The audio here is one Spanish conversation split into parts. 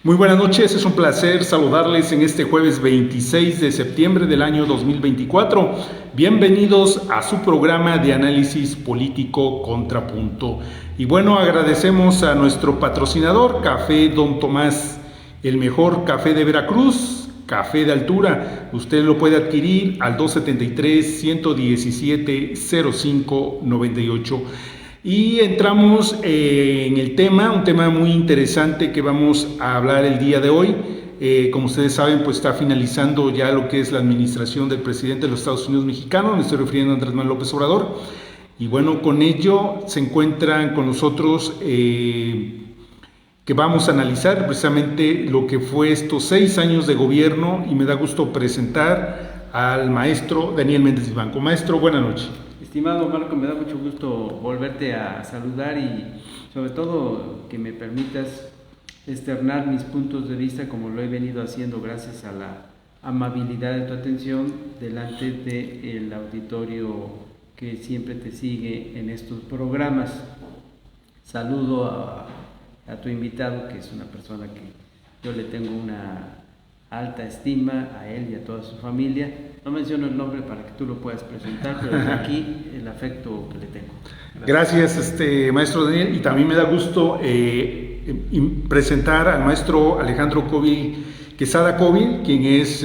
Muy buenas noches, es un placer saludarles en este jueves 26 de septiembre del año 2024. Bienvenidos a su programa de análisis político Contrapunto. Y bueno, agradecemos a nuestro patrocinador, Café Don Tomás, el mejor café de Veracruz, café de altura. Usted lo puede adquirir al 273-117-0598. Y entramos en el tema, un tema muy interesante que vamos a hablar el día de hoy. Como ustedes saben, pues está finalizando ya lo que es la administración del presidente de los Estados Unidos mexicanos, me estoy refiriendo a Andrés Manuel López Obrador. Y bueno, con ello se encuentran con nosotros que vamos a analizar precisamente lo que fue estos 6 años de gobierno, y me da gusto presentar al maestro Daniel Méndez Vivanco. Maestro, buenas noches. Estimado Marco, me da mucho gusto volverte a saludar y sobre todo que me permitas externar mis puntos de vista como lo he venido haciendo gracias a la amabilidad de tu atención delante del auditorio que siempre te sigue en estos programas. Saludo a tu invitado, que es una persona que yo le tengo una alta estima, a él y a toda su familia. No menciono el nombre para que tú lo puedas presentar, pero desde aquí el afecto que le tengo. Gracias, maestro Daniel, y también me da gusto presentar al maestro Alejandro Quesada Covil, quien es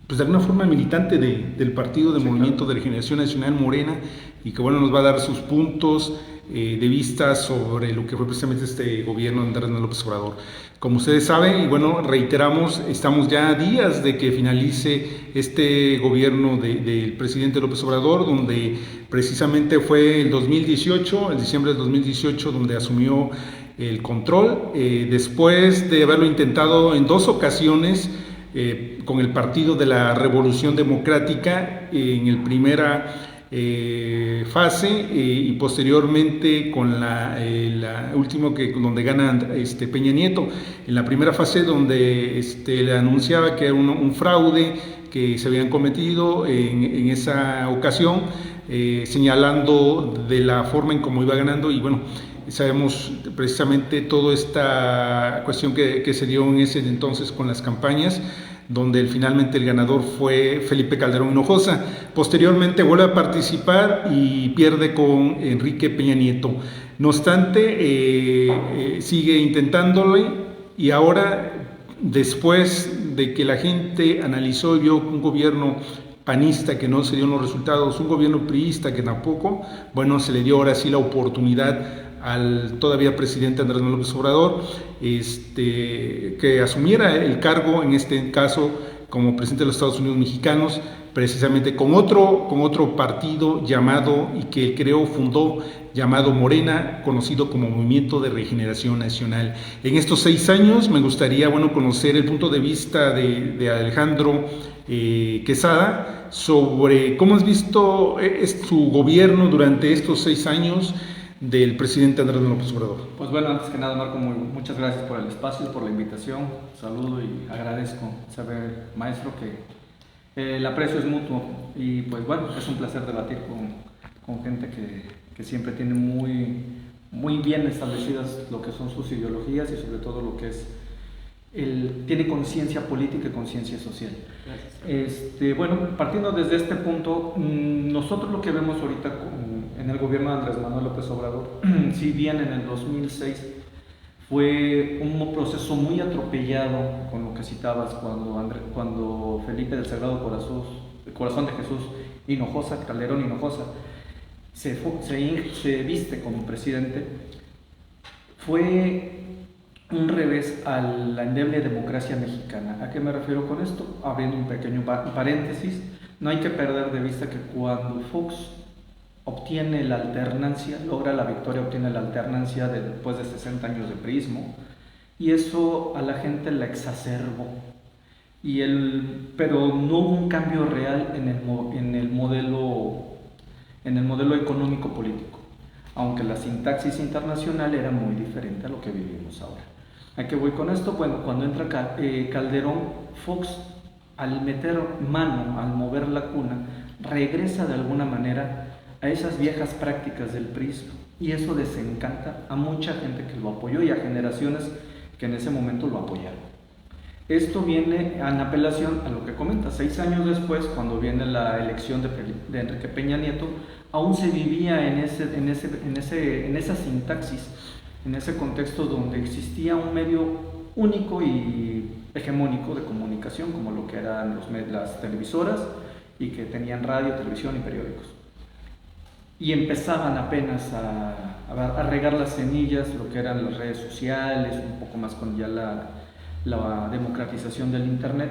pues de alguna forma militante del partido de Movimiento de Regeneración Nacional Morena, y que bueno, nos va a dar sus puntos de vista sobre lo que fue precisamente este gobierno de Andrés Manuel López Obrador. Como ustedes saben, y bueno, reiteramos, estamos ya a días de que finalice este gobierno del presidente López Obrador, donde precisamente fue el 2018, en diciembre del 2018, donde asumió el control, después de haberlo intentado en 2 ocasiones con el Partido de la Revolución Democrática, en el primera fase, y posteriormente con la última donde gana Peña Nieto, en la primera fase donde le anunciaba que era un fraude que se habían cometido en esa ocasión, señalando de la forma en cómo iba ganando. Y bueno, sabemos precisamente toda esta cuestión que se dio en ese entonces con las campañas, donde finalmente el ganador fue Felipe Calderón Hinojosa. Posteriormente vuelve a participar y pierde con Enrique Peña Nieto. No obstante, sigue intentándolo, y ahora, después de que la gente analizó y vio un gobierno panista que no se dio los resultados, un gobierno priista que tampoco, bueno, se le dio ahora sí la oportunidad al todavía presidente Andrés Manuel López Obrador, que asumiera el cargo, en este caso como presidente de los Estados Unidos mexicanos, precisamente con otro partido llamado, y que fundó, llamado Morena, conocido como Movimiento de Regeneración Nacional. En estos 6 años me gustaría, bueno, conocer el punto de vista de Alejandro Quesada sobre cómo has visto su gobierno durante estos 6 años del presidente Andrés López Obrador. Pues bueno, antes que nada, Marco, muchas gracias por el espacio, por la invitación. Saludo y agradezco saber, maestro, que el aprecio es mutuo, y pues bueno, es un placer debatir con gente que siempre tiene muy bien establecidas lo que son sus ideologías, y sobre todo lo que es tiene conciencia política y conciencia social. Gracias. Bueno, partiendo desde este punto, nosotros lo que vemos ahorita en el gobierno de Andrés Manuel López Obrador, si bien en el 2006 fue un proceso muy atropellado, con lo que citabas, cuando Felipe del Sagrado Corazón de Jesús Calderón Hinojosa se viste como presidente, fue un revés a la endeble democracia mexicana. ¿A qué me refiero con esto? Abriendo un pequeño paréntesis, no hay que perder de vista que cuando Fox obtiene la alternancia, logra la victoria, obtiene la alternancia después de 60 años de priismo, y eso a la gente la exacerbó, pero no hubo un cambio real en el modelo económico político, aunque la sintaxis internacional era muy diferente a lo que vivimos ahora. ¿A qué voy con esto? Bueno, cuando entra Calderón, Fox, al meter mano, al mover la cuna, regresa de alguna manera a esas viejas prácticas del PRI, y eso desencanta a mucha gente que lo apoyó y a generaciones que en ese momento lo apoyaron. Esto viene en apelación a lo que comenta. 6 años después, cuando viene la elección de Enrique Peña Nieto, aún se vivía en esa sintaxis, en ese contexto donde existía un medio único y hegemónico de comunicación, como lo que eran las televisoras, y que tenían radio, televisión y periódicos. Y empezaban apenas a regar las semillas, lo que eran las redes sociales, un poco más con ya la democratización del Internet,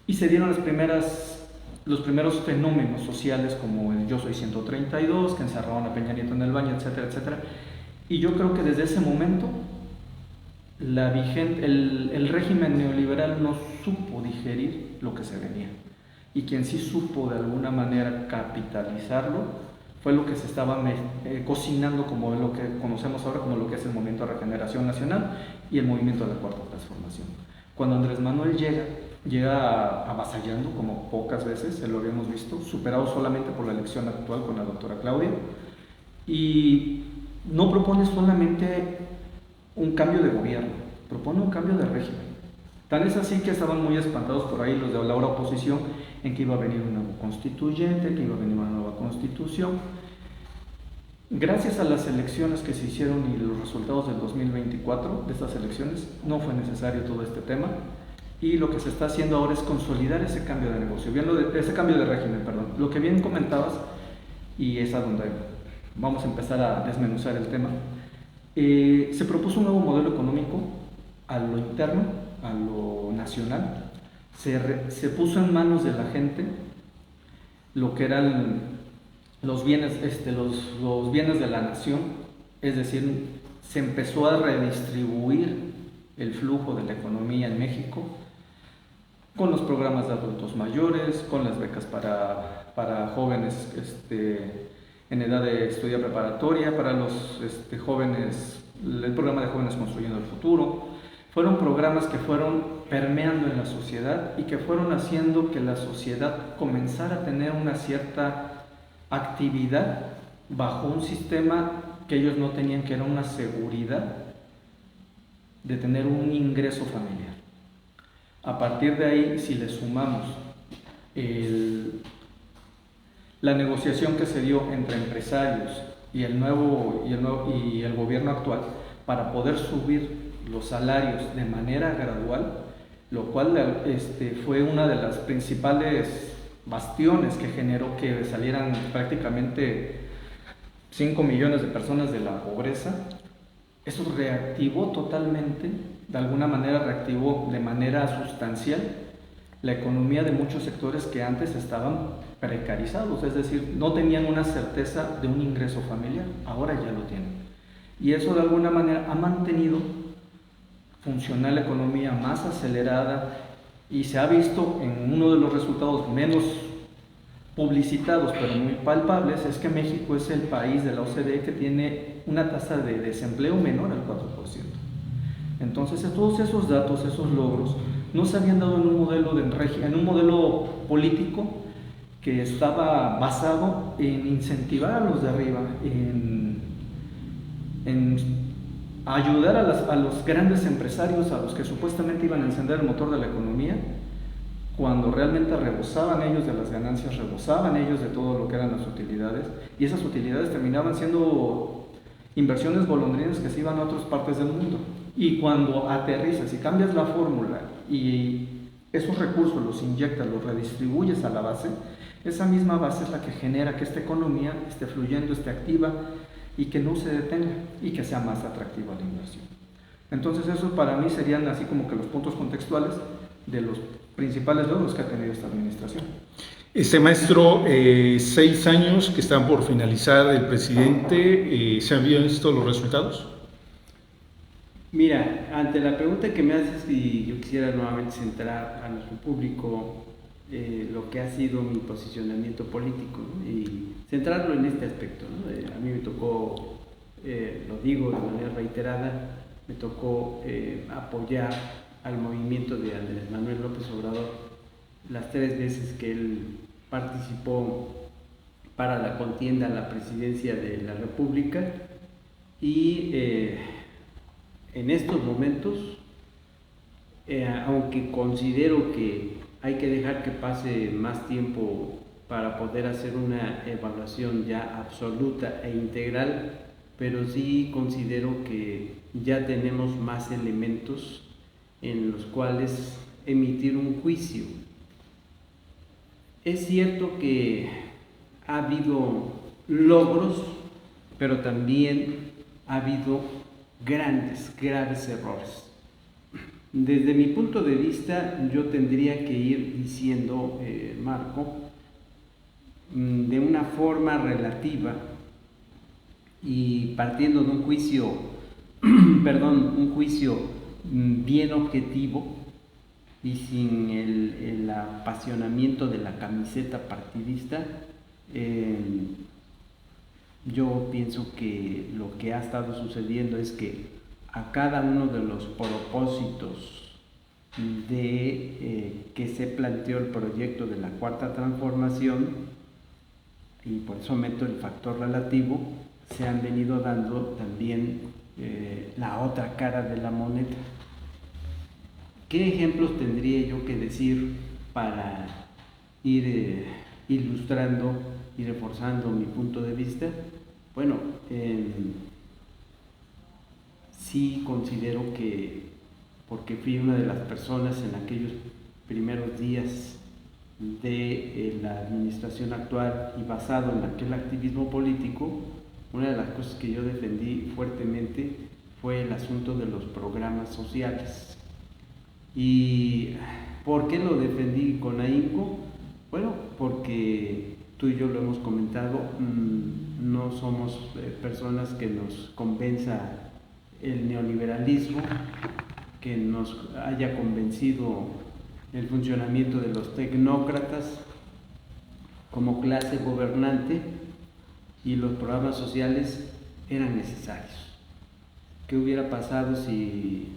y se dieron los primeros fenómenos sociales como el Yo Soy 132, que encerraron a Peña Nieto en el baño, etcétera, etcétera. Y yo creo que desde ese momento el régimen neoliberal no supo digerir lo que se venía, y quien sí supo de alguna manera capitalizarlo fue lo que se estaba cocinando como lo que conocemos ahora como lo que es el Movimiento de Regeneración Nacional y el Movimiento de la Cuarta Transformación. Cuando Andrés Manuel llega avasallando como pocas veces, se lo habíamos visto, superado solamente por la elección actual con la doctora Claudia, y no propone solamente un cambio de gobierno, propone un cambio de régimen. Tan es así que estaban muy espantados por ahí los de la ahora oposición en que iba a venir un nuevo constituyente, que iba a venir una nueva constitución. Gracias a las elecciones que se hicieron y los resultados del 2024 de estas elecciones, no fue necesario todo este tema, y lo que se está haciendo ahora es consolidar ese cambio de negocio, ese cambio de régimen, perdón. Lo que bien comentabas, y es a donde vamos a empezar a desmenuzar el tema, se propuso un nuevo modelo económico a lo interno, a lo nacional. Se puso en manos de la gente lo que eran los bienes de la nación, es decir, se empezó a redistribuir el flujo de la economía en México con los programas de adultos mayores, con las becas para jóvenes en edad de estudiar preparatoria, para los jóvenes, el programa de Jóvenes Construyendo el Futuro. Fueron programas que fueron permeando en la sociedad y que fueron haciendo que la sociedad comenzara a tener una cierta actividad bajo un sistema que ellos no tenían, que era una seguridad de tener un ingreso familiar. A partir de ahí, si le sumamos la negociación que se dio entre empresarios y el gobierno actual para poder subir los salarios de manera gradual, lo cual fue una de las principales bastiones que generó que salieran prácticamente 5 millones de personas de la pobreza. Eso reactivó totalmente, de alguna manera reactivó de manera sustancial la economía de muchos sectores que antes estaban precarizados, es decir, no tenían una certeza de un ingreso familiar, ahora ya lo tienen. Y eso de alguna manera ha mantenido funcionar la economía más acelerada, y se ha visto en uno de los resultados menos publicitados pero muy palpables, es que México es el país de la OCDE que tiene una tasa de desempleo menor al 4%. Entonces todos esos datos, esos logros, no se habían dado en un modelo político que estaba basado en incentivar a los de arriba, en ayudar a los grandes empresarios, a los que supuestamente iban a encender el motor de la economía, cuando realmente rebosaban ellos de las ganancias, rebosaban ellos de todo lo que eran las utilidades, y esas utilidades terminaban siendo inversiones golondrinas que se iban a otras partes del mundo. Y cuando aterrizas y cambias la fórmula y esos recursos los inyectas, los redistribuyes a la base, esa misma base es la que genera que esta economía esté fluyendo, esté activa, y que no se detenga y que sea más atractiva la inversión. Entonces eso para mí serían así como que los puntos contextuales de los principales logros que ha tenido esta administración. Maestro, 6 años que están por finalizar el presidente, ¿se han visto los resultados? Mira, ante la pregunta que me haces, y yo quisiera nuevamente centrar a nuestro público lo que ha sido mi posicionamiento político, ¿no? Y centrarlo en este aspecto, ¿no? A mí me tocó, lo digo de manera reiterada, me tocó apoyar al movimiento de Andrés Manuel López Obrador las 3 veces que él participó para la contienda a la presidencia de la República, y en estos momentos aunque considero que hay que dejar que pase más tiempo para poder hacer una evaluación ya absoluta e integral, pero sí considero que ya tenemos más elementos en los cuales emitir un juicio. Es cierto que ha habido logros, pero también ha habido graves errores. Desde mi punto de vista, yo tendría que ir diciendo, Marco, de una forma relativa y partiendo de un juicio, un juicio bien objetivo y sin el apasionamiento de la camiseta partidista. Yo pienso que lo que ha estado sucediendo es que a cada uno de los propósitos de que se planteó el proyecto de la Cuarta Transformación, y por eso meto el factor relativo, se han venido dando también la otra cara de la moneda. ¿Qué ejemplos tendría yo que decir para ir ilustrando y reforzando mi punto de vista? Bueno, sí considero que, porque fui una de las personas en aquellos primeros días de la administración actual y basado en aquel activismo político, una de las cosas que yo defendí fuertemente fue el asunto de los programas sociales. ¿Y por qué lo defendí con ahínco? Bueno, porque tú y yo lo hemos comentado, no somos personas que nos convenza el neoliberalismo, que nos haya convencido el funcionamiento de los tecnócratas como clase gobernante, y los programas sociales eran necesarios. ¿Qué hubiera pasado si,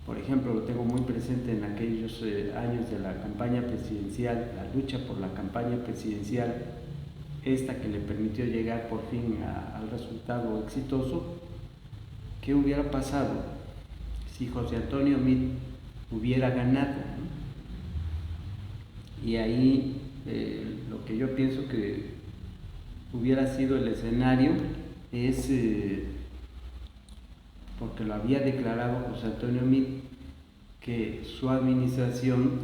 por ejemplo, lo tengo muy presente en aquellos años de la campaña presidencial, la lucha por la campaña presidencial, esta que le permitió llegar por fin al resultado exitoso? ¿Qué hubiera pasado si José Antonio Meade hubiera ganado? Y ahí lo que yo pienso que hubiera sido el escenario es, porque lo había declarado José Antonio Meade, que su administración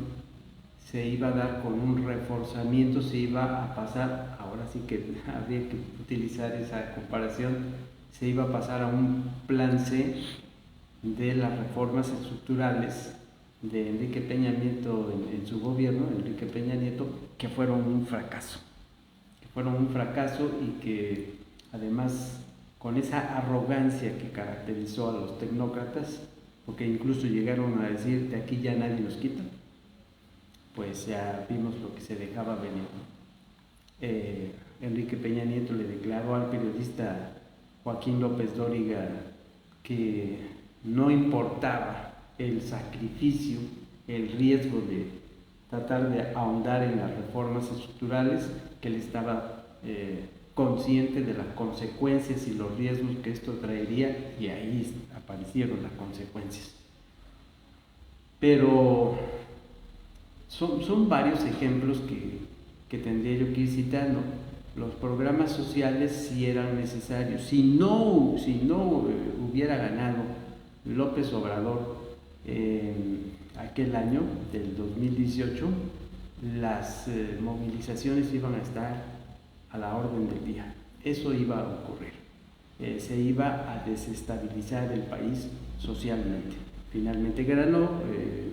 se iba a dar con un reforzamiento, se iba a pasar, ahora sí que habría que utilizar esa comparación, se iba a pasar a un plan C de las reformas estructurales de Enrique Peña Nieto en su gobierno, Enrique Peña Nieto, que fueron un fracaso. Y que además, con esa arrogancia que caracterizó a los tecnócratas, porque incluso llegaron a decir: de aquí ya nadie nos quita, pues ya vimos lo que se dejaba venir. Enrique Peña Nieto le declaró al periodista Joaquín López Dóriga que no importaba el sacrificio, el riesgo de tratar de ahondar en las reformas estructurales, que él estaba consciente de las consecuencias y los riesgos que esto traería, y ahí aparecieron las consecuencias. Pero son varios ejemplos que tendría yo que ir citando. Los programas sociales sí eran necesarios. Si no hubiera ganado López Obrador aquel año del 2018, las movilizaciones iban a estar a la orden del día. Eso iba a ocurrir. Se iba a desestabilizar el país socialmente. Finalmente ganó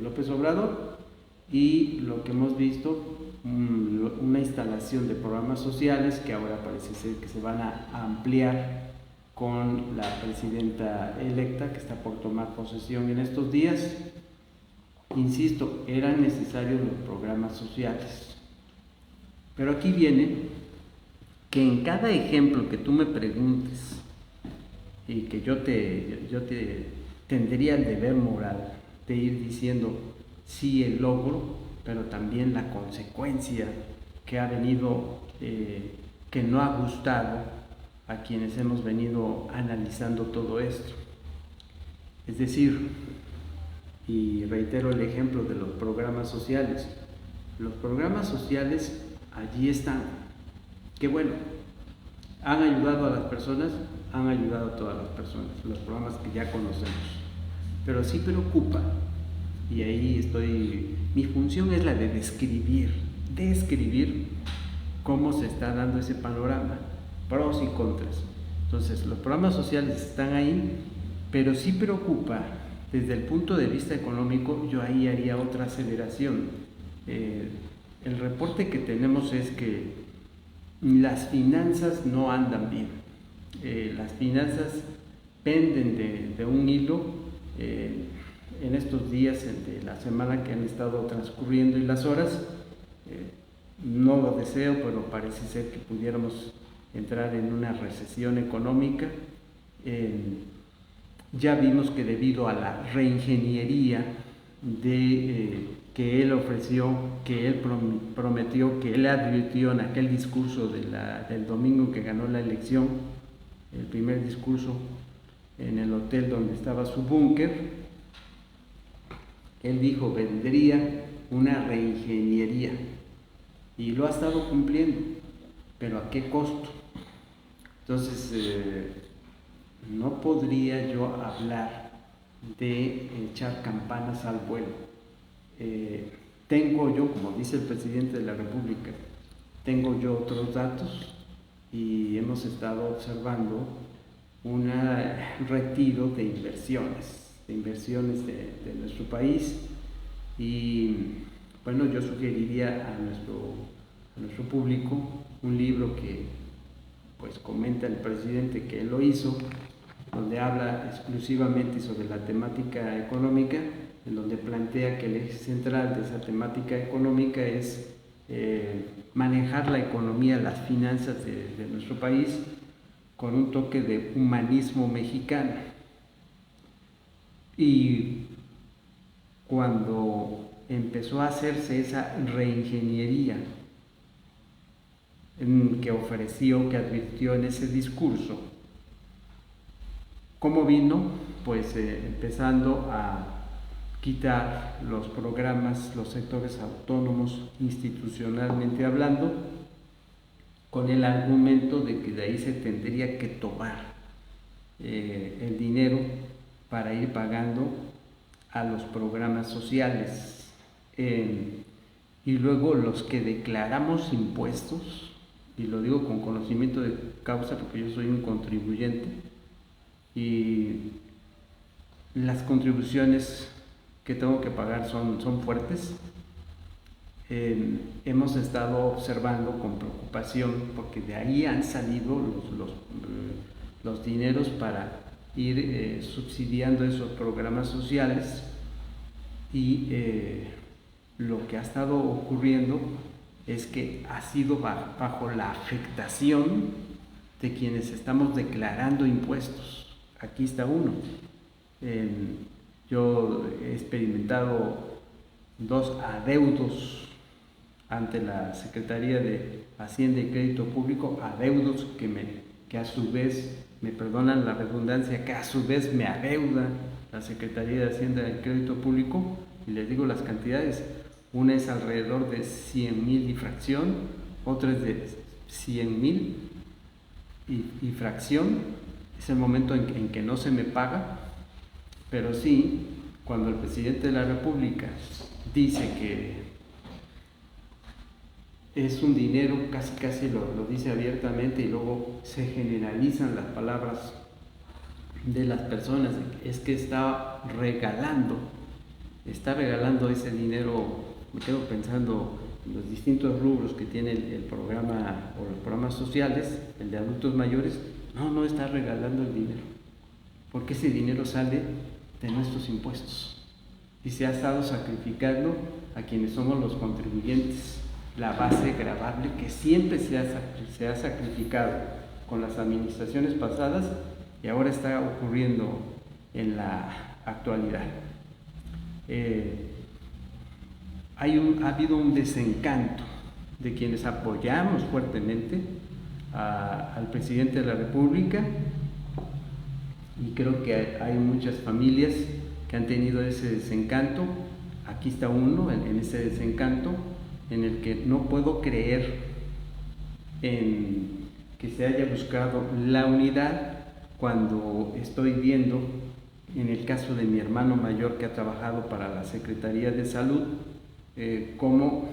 López Obrador, y lo que hemos visto, una instalación de programas sociales que ahora parece ser que se van a ampliar con la presidenta electa, que está por tomar posesión en estos días. Insisto, eran necesarios los programas sociales. Pero aquí viene que en cada ejemplo que tú me preguntes, y que yo te tendría el deber moral de ir diciendo sí el logro, pero también la consecuencia que ha venido, que no ha gustado a quienes hemos venido analizando todo esto. Es decir, y reitero el ejemplo de los programas sociales. Los programas sociales allí están. Qué bueno, han ayudado a las personas, han ayudado a todas las personas, los programas que ya conocemos. Pero sí preocupa, y ahí estoy, mi función es la de describir cómo se está dando ese panorama, pros y contras. Entonces, los programas sociales están ahí, pero sí preocupa desde el punto de vista económico. Yo ahí haría otra aceleración. El reporte que tenemos es que las finanzas no andan bien. Las finanzas penden de un hilo. En estos días de la semana que han estado transcurriendo y las horas, no lo deseo, pero parece ser que pudiéramos entrar en una recesión económica. Ya vimos que debido a la reingeniería que él ofreció, que él prometió, que él advirtió en aquel discurso del domingo que ganó la elección, el primer discurso en el hotel donde estaba su búnker, él dijo vendría una reingeniería y lo ha estado cumpliendo, pero ¿a qué costo? Entonces, no podría yo hablar de echar campanas al vuelo. Tengo yo, como dice el presidente de la República, tengo yo otros datos y hemos estado observando un retiro de inversiones de nuestro país. Y bueno, yo sugeriría a nuestro público un libro que pues comenta el presidente que él lo hizo, donde habla exclusivamente sobre la temática económica, en donde plantea que el eje central de esa temática económica es manejar la economía, las finanzas de nuestro país con un toque de humanismo mexicano. Y cuando empezó a hacerse esa reingeniería que ofreció, que advirtió en ese discurso, ¿cómo vino? Pues empezando a quitar los programas, los sectores autónomos, institucionalmente hablando, con el argumento de que de ahí se tendría que tomar el dinero para ir pagando a los programas sociales. Y luego los que declaramos impuestos, y lo digo con conocimiento de causa porque yo soy un contribuyente, y las contribuciones que tengo que pagar son fuertes. Hemos estado observando con preocupación porque de ahí han salido los dineros para ir subsidiando esos programas sociales, y lo que ha estado ocurriendo es que ha sido bajo la afectación de quienes estamos declarando impuestos. Aquí está uno. Yo he experimentado 2 adeudos ante la Secretaría de Hacienda y Crédito Público, adeudos que a su vez, me perdonan la redundancia, que a su vez me adeuda la Secretaría de Hacienda y Crédito Público, y les digo las cantidades. Una es alrededor de 100,000 y fracción, otra es de 100,000 y fracción. Es el momento en que no se me paga, pero sí, cuando el presidente de la República dice que es un dinero, casi lo dice abiertamente, y luego se generalizan las palabras de las personas, es que está regalando ese dinero. Me quedo pensando en los distintos rubros que tiene el programa o los programas sociales, el de adultos mayores. No está regalando el dinero, porque ese dinero sale de nuestros impuestos y se ha estado sacrificando a quienes somos los contribuyentes, la base gravable que siempre se ha sacrificado con las administraciones pasadas y ahora está ocurriendo en la actualidad. Ha habido un desencanto de quienes apoyamos fuertemente al presidente de la República, y creo que hay muchas familias que han tenido ese desencanto. Aquí está uno en ese desencanto, en el que no puedo creer en que se haya buscado la unidad cuando estoy viendo, en el caso de mi hermano mayor que ha trabajado para la Secretaría de Salud, cómo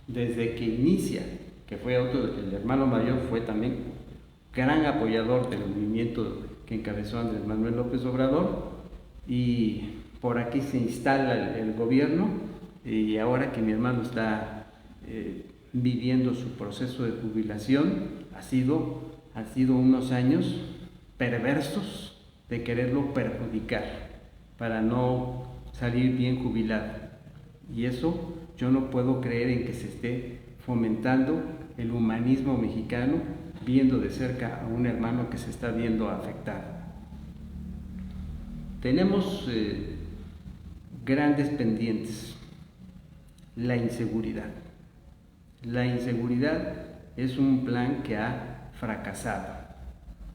desde que inicia, que fue el hermano mayor fue también gran apoyador del movimiento que encabezó Andrés Manuel López Obrador, y por aquí se instala el gobierno, y ahora que mi hermano está viviendo su proceso de jubilación, han sido unos años perversos de quererlo perjudicar para no salir bien jubilado. Y eso yo no puedo creer en que se esté fomentando el humanismo mexicano, viendo de cerca a un hermano que se está viendo afectado. Tenemos grandes pendientes. La inseguridad. La inseguridad es un plan que ha fracasado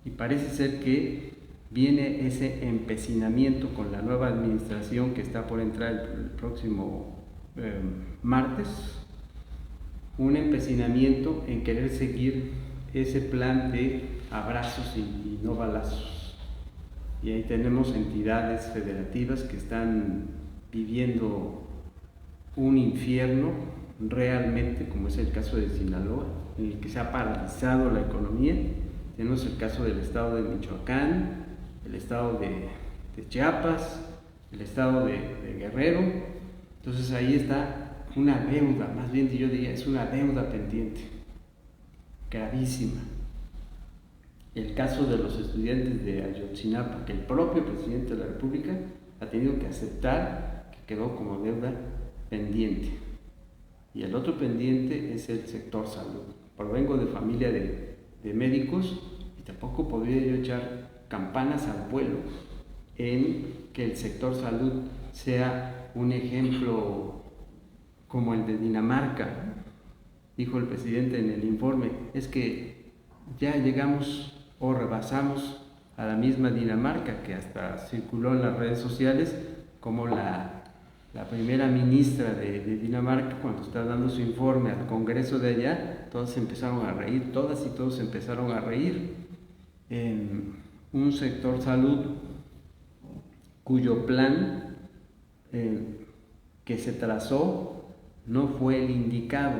y parece ser que viene ese empecinamiento con la nueva administración que está por entrar el próximo martes, un empecinamiento en querer seguir ese plan de abrazos y no balazos. Y ahí tenemos entidades federativas que están viviendo un infierno realmente, como es el caso de Sinaloa, en el que se ha paralizado la economía. Tenemos el caso del estado de Michoacán, el estado de Chiapas, el estado de Guerrero. Entonces ahí está una deuda, más bien yo diría, es una deuda pendiente, gravísima. El caso de los estudiantes de Ayotzinapa, que el propio presidente de la República ha tenido que aceptar que quedó como deuda pendiente. Y el otro pendiente es el sector salud. Provengo de familia de médicos y tampoco podría yo echar campanas al vuelo en que el sector salud sea un ejemplo como el de Dinamarca. Dijo el presidente en el informe, es que ya llegamos o rebasamos a la misma Dinamarca, que hasta circuló en las redes sociales como la primera ministra de Dinamarca, cuando está dando su informe al Congreso de allá, todas empezaron a reír, todas y todos empezaron a reír. En un sector salud cuyo plan que se trazó no fue el indicado.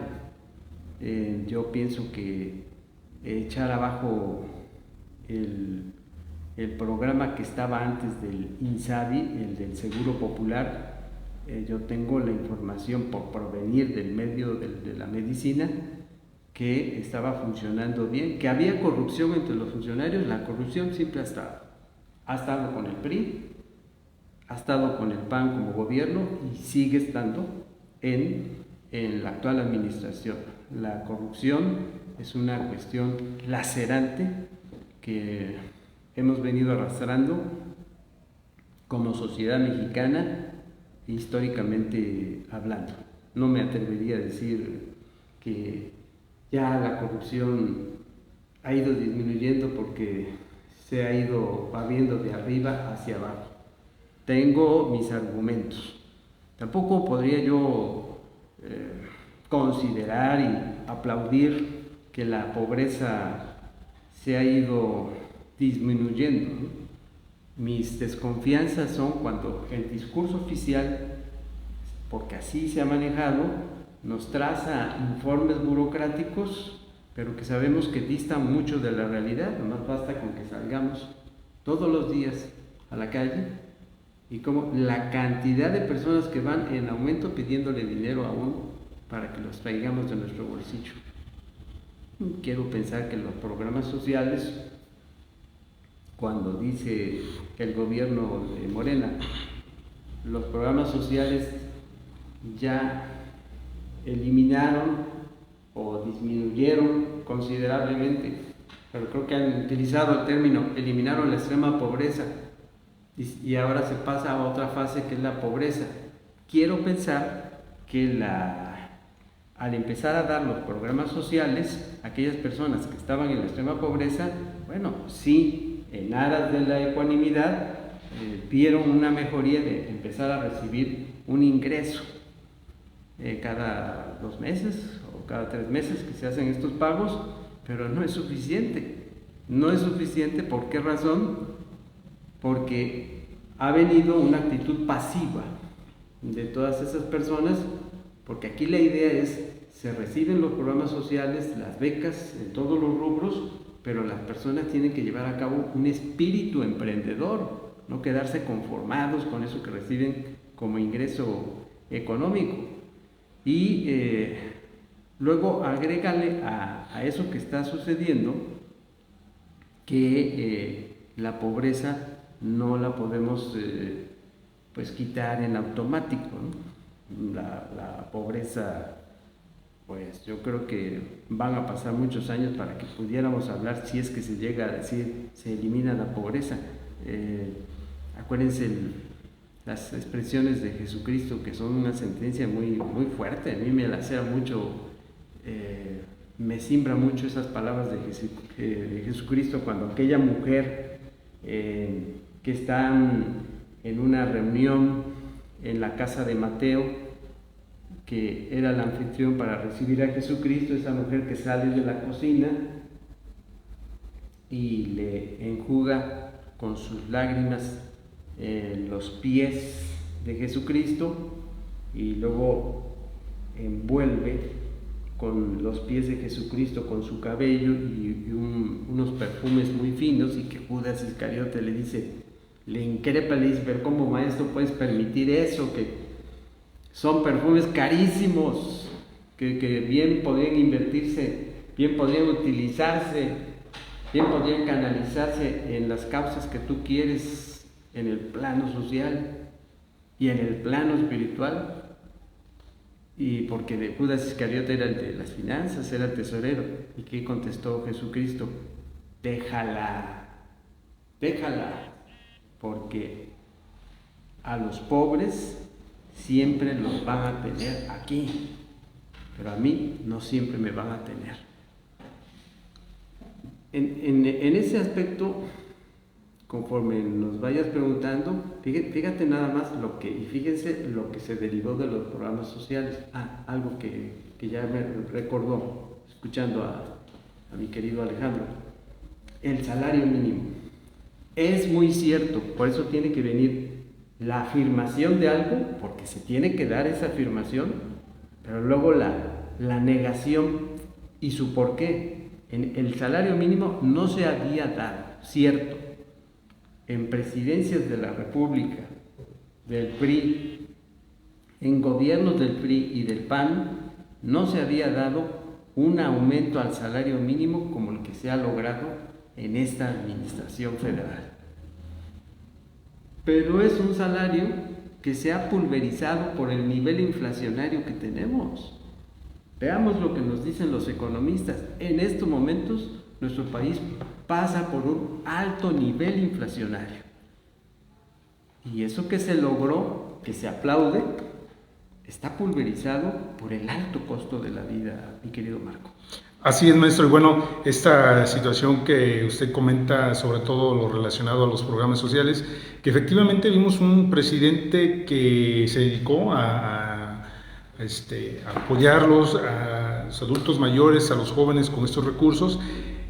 Yo pienso que echar abajo el programa que estaba antes del INSABI, el del Seguro Popular, yo tengo la información por provenir del medio de la medicina que estaba funcionando bien, que había corrupción entre los funcionarios. La corrupción siempre ha estado con el PRI, ha estado con el PAN como gobierno y sigue estando en la actual administración. La corrupción es una cuestión lacerante que hemos venido arrastrando como sociedad mexicana, históricamente hablando. No me atrevería a decir que ya la corrupción ha ido disminuyendo porque se ha ido viendo de arriba hacia abajo. Tengo mis argumentos. Tampoco podría yo considerar y aplaudir que la pobreza se ha ido disminuyendo, ¿no? Mis desconfianzas son cuando el discurso oficial, porque así se ha manejado, nos traza informes burocráticos, pero que sabemos que distan mucho de la realidad. Nomás basta con que salgamos todos los días a la calle y como la cantidad de personas que van en aumento pidiéndole dinero a uno para que los traigamos de nuestro bolsillo. Quiero pensar que los programas sociales, cuando dice el gobierno de Morena, los programas sociales ya eliminaron o disminuyeron considerablemente, pero creo que han utilizado el término, eliminaron la extrema pobreza y ahora se pasa a otra fase que es la pobreza. Quiero pensar que al empezar a dar los programas sociales, aquellas personas que estaban en la extrema pobreza, bueno, sí, en aras de la ecuanimidad, vieron una mejoría de empezar a recibir un ingreso cada 2 meses o cada 3 meses que se hacen estos pagos, pero no es suficiente. No es suficiente, ¿por qué razón? Porque ha venido una actitud pasiva de todas esas personas, porque aquí la idea es, se reciben los programas sociales, las becas en todos los rubros, pero las personas tienen que llevar a cabo un espíritu emprendedor, no quedarse conformados con eso que reciben como ingreso económico. Y luego agrégale a eso que está sucediendo que la pobreza no la podemos pues quitar en automático, ¿no? La pobreza, pues yo creo que van a pasar muchos años para que pudiéramos hablar, si es que se llega a decir se elimina la pobreza. Acuérdense las expresiones de Jesucristo, que son una sentencia muy, muy fuerte. A mí me lacera mucho, me simbra mucho esas palabras de Jesucristo, cuando aquella mujer que está en una reunión en la casa de Mateo, que era el anfitrión para recibir a Jesucristo, esa mujer que sale de la cocina y le enjuga con sus lágrimas los pies de Jesucristo, y luego envuelve con los pies de Jesucristo con su cabello y unos perfumes muy finos, y que Judas Iscariote le dice, le increpa, le dice, pero ¿cómo, maestro, puedes permitir eso? Que son perfumes carísimos, que bien podrían invertirse, bien podrían utilizarse, bien podrían canalizarse en las causas que tú quieres, en el plano social y en el plano espiritual. Y porque de Judas Iscariote era el de las finanzas, era el tesorero. ¿Y qué contestó Jesucristo? Déjala, porque a los pobres siempre los van a tener aquí, pero a mí no siempre me van a tener. En ese aspecto, conforme nos vayas preguntando, fíjate nada más y fíjense lo que se derivó de los programas sociales. Algo que ya me recordó, escuchando a mi querido Alejandro, el salario mínimo. Es muy cierto, por eso tiene que venir la afirmación de algo, porque se tiene que dar esa afirmación, pero luego la negación y su porqué. El salario mínimo no se había dado, cierto, en presidencias de la República, del PRI, en gobiernos del PRI y del PAN, no se había dado un aumento al salario mínimo como el que se ha logrado en esta administración federal. Pero es un salario que se ha pulverizado por el nivel inflacionario que tenemos. Veamos lo que nos dicen los economistas. En estos momentos, nuestro país pasa por un alto nivel inflacionario. Y eso que se logró, que se aplaude, está pulverizado por el alto costo de la vida, mi querido Marco. Así es, maestro. Y bueno, esta situación que usted comenta, sobre todo lo relacionado a los programas sociales, que efectivamente vimos un presidente que se dedicó a apoyarlos, a los adultos mayores, a los jóvenes con estos recursos,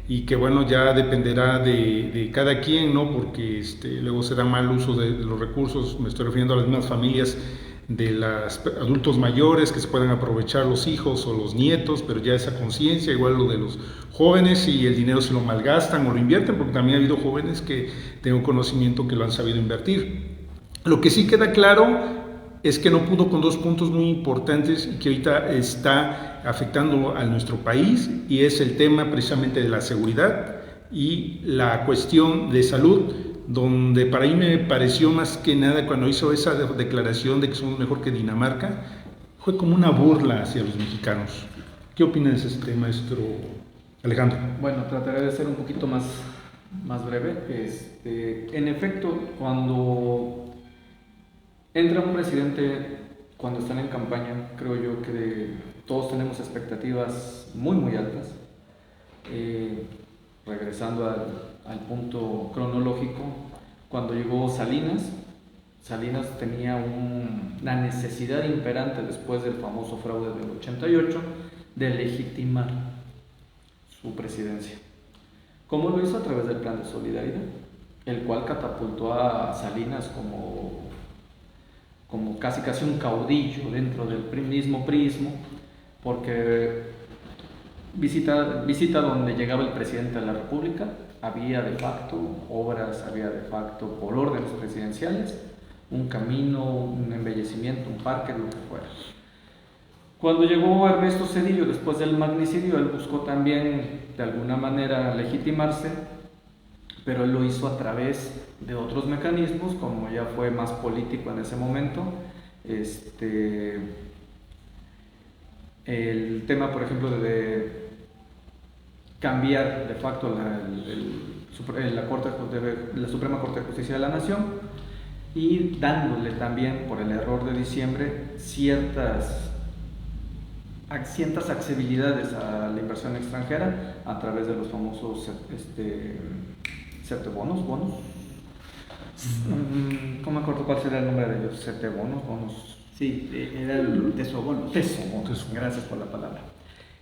y que bueno, ya dependerá de cada quien, ¿no? Porque luego se da mal uso de los recursos. Me estoy refiriendo a las mismas familias de los adultos mayores, que se puedan aprovechar los hijos o los nietos, pero ya esa conciencia, igual lo de los jóvenes, y el dinero se lo malgastan o lo invierten, porque también ha habido jóvenes que tengo conocimiento que lo han sabido invertir. Lo que sí queda claro es que no pudo con dos puntos muy importantes y que ahorita está afectando a nuestro país, y es el tema precisamente de la seguridad y la cuestión de salud, donde para mí me pareció más que nada, cuando hizo esa declaración de que somos mejor que Dinamarca, fue como una burla hacia los mexicanos. ¿Qué opinas de este, maestro Alejandro? Bueno, trataré de ser un poquito más breve. En efecto, cuando entra un presidente, cuando están en campaña, creo yo que todos tenemos expectativas muy, muy altas. Regresando al punto cronológico, Cuando llegó Salinas, Salinas tenía una necesidad imperante después del famoso fraude del 88 de legitimar su presidencia. ¿Cómo lo hizo? A través del Plan de Solidaridad, el cual catapultó a Salinas como casi un caudillo dentro del mismo prismo, porque visita donde llegaba el presidente de la República, había de facto obras, había de facto por órdenes presidenciales, un camino, un embellecimiento, un parque, lo que fuera. Cuando llegó Ernesto Zedillo después del magnicidio, él buscó también de alguna manera legitimarse, pero él lo hizo a través de otros mecanismos, como ya fue más político en ese momento. El tema, por ejemplo, de cambiar de facto la Suprema Corte de Justicia de la Nación, y dándole también, por el error de diciembre, ciertas accesibilidades a la inversión extranjera a través de los famosos bonos. No me acuerdo cuál será el nombre de ellos, bonos. Sí, era el tesobonos. Tesobonos, gracias por la palabra.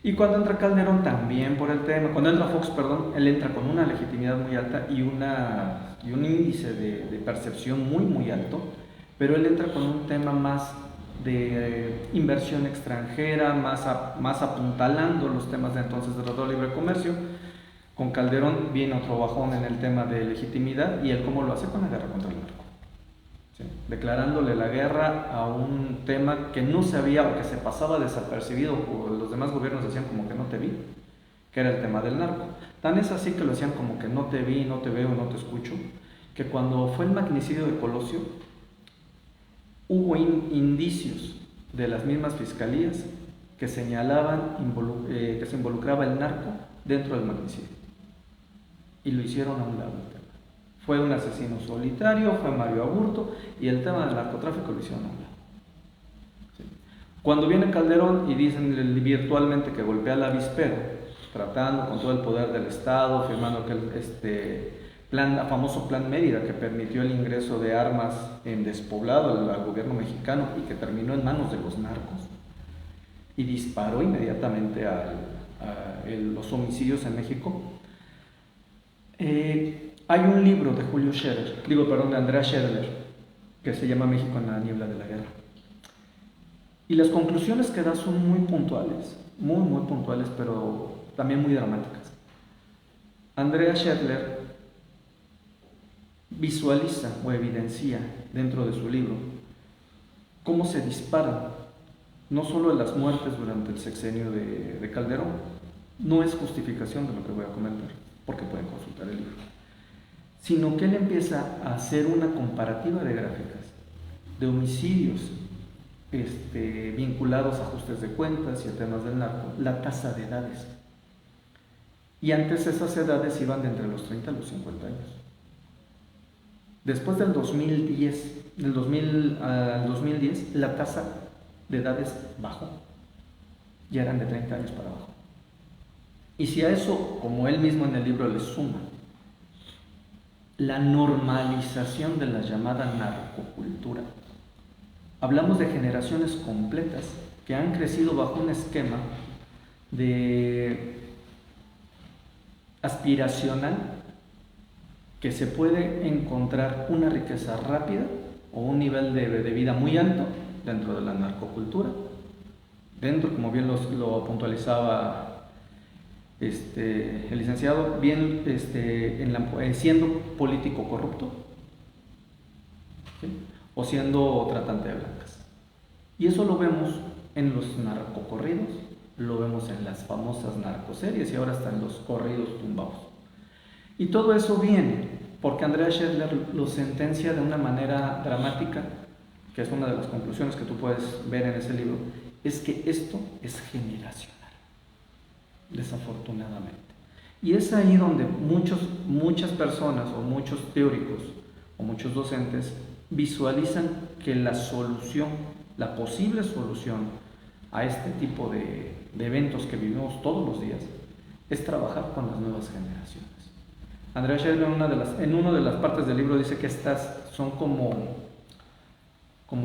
Y cuando entra Calderón también por el tema, cuando entra Fox, perdón, él entra con una legitimidad muy alta y un índice de percepción muy alto, pero él entra con un tema más de inversión extranjera, más apuntalando los temas de entonces de Tratado de Libre Comercio. Con Calderón viene otro bajón en el tema de legitimidad, y él cómo lo hace con la guerra contra el narco, ¿sí? Declarándole la guerra a un tema que no se había o que se pasaba desapercibido, o los demás gobiernos decían como que no te vi, que era el tema del narco. Tan es así que lo hacían como que no te vi, no te veo, no te escucho, que cuando fue el magnicidio de Colosio, hubo indicios de las mismas fiscalías que señalaban que se involucraba el narco dentro del magnicidio, y lo hicieron a un lado del tema. Fue un asesino solitario, fue Mario Aburto, y el tema del narcotráfico lo hicieron a un lado. ¿Sí? Cuando viene Calderón y dicen virtualmente que golpea al avispero, tratando con todo el poder del Estado, firmando aquel famoso Plan Mérida, que permitió el ingreso de armas en despoblado al gobierno mexicano y que terminó en manos de los narcos, y disparó inmediatamente a los homicidios en México. Hay un libro de de Andrea Scherler, que se llama México en la niebla de la guerra, y las conclusiones que da son muy puntuales, muy puntuales, pero también muy dramáticas. Andrea Scherler visualiza o evidencia dentro de su libro cómo se disparan no solo las muertes durante el sexenio de Calderón. No es justificación de lo que voy a comentar, porque pueden consultar el libro, sino que él empieza a hacer una comparativa de gráficas de homicidios vinculados a ajustes de cuentas y a temas del narco, la tasa de edades. Y antes esas edades iban de entre los 30 a los 50 años. Después del 2010, del 2000 al 2010, la tasa de edades bajó. Ya eran de 30 años para abajo. Y si a eso, como él mismo en el libro le suma, la normalización de la llamada narcocultura, hablamos de generaciones completas que han crecido bajo un esquema de aspiracional, que se puede encontrar una riqueza rápida o un nivel de vida muy alto dentro de la narcocultura, como bien lo puntualizaba el licenciado, bien siendo político corrupto, ¿sí? O siendo tratante de blancas. Y eso lo vemos en los narcocorridos, lo vemos en las famosas narcoseries y ahora hasta en los corridos tumbados. Y todo eso viene porque Andrea Scherler lo sentencia de una manera dramática, que es una de las conclusiones que tú puedes ver en ese libro, es que esto es generacional, desafortunadamente. Y es ahí donde muchas personas o muchos teóricos o muchos docentes visualizan que la solución, la posible solución a este tipo de eventos que vivimos todos los días, es trabajar con las nuevas generaciones. Andrea Scheller en una de las partes del libro dice que estas son como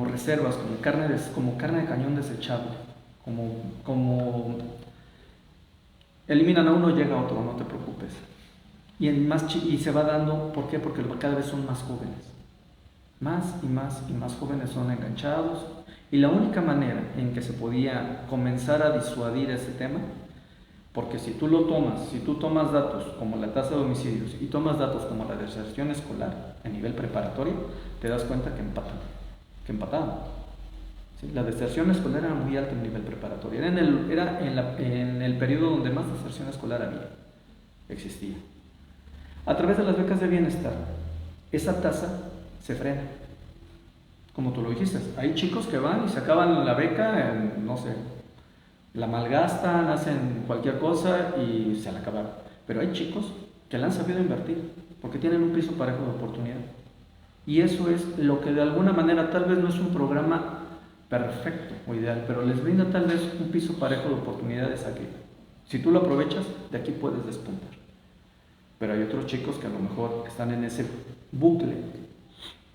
reservas, como carne de cañón desechable, como eliminan a uno, llega a otro, no te preocupes. Y se va dando, ¿por qué? Porque cada vez son más jóvenes. Más y más y más jóvenes son enganchados. Y la única manera en que se podía comenzar a disuadir ese tema, porque si tú tomas datos como la tasa de homicidios y tomas datos como la deserción escolar a nivel preparatorio, te das cuenta que empataban. ¿Sí? La deserción escolar era muy alta en nivel preparatorio. Era en el periodo donde más deserción escolar existía. A través de las becas de bienestar, esa tasa se frena. Como tú lo dijiste, hay chicos que van y se acaban la beca, no sé, la malgastan, hacen cualquier cosa y se la acabaron. Pero hay chicos que la han sabido invertir porque tienen un piso parejo de oportunidad. Y eso es lo que de alguna manera tal vez no es un programa perfecto o ideal, pero les brinda tal vez un piso parejo de oportunidades aquí. Si tú lo aprovechas, de aquí puedes despuntar. Pero hay otros chicos que a lo mejor están en ese bucle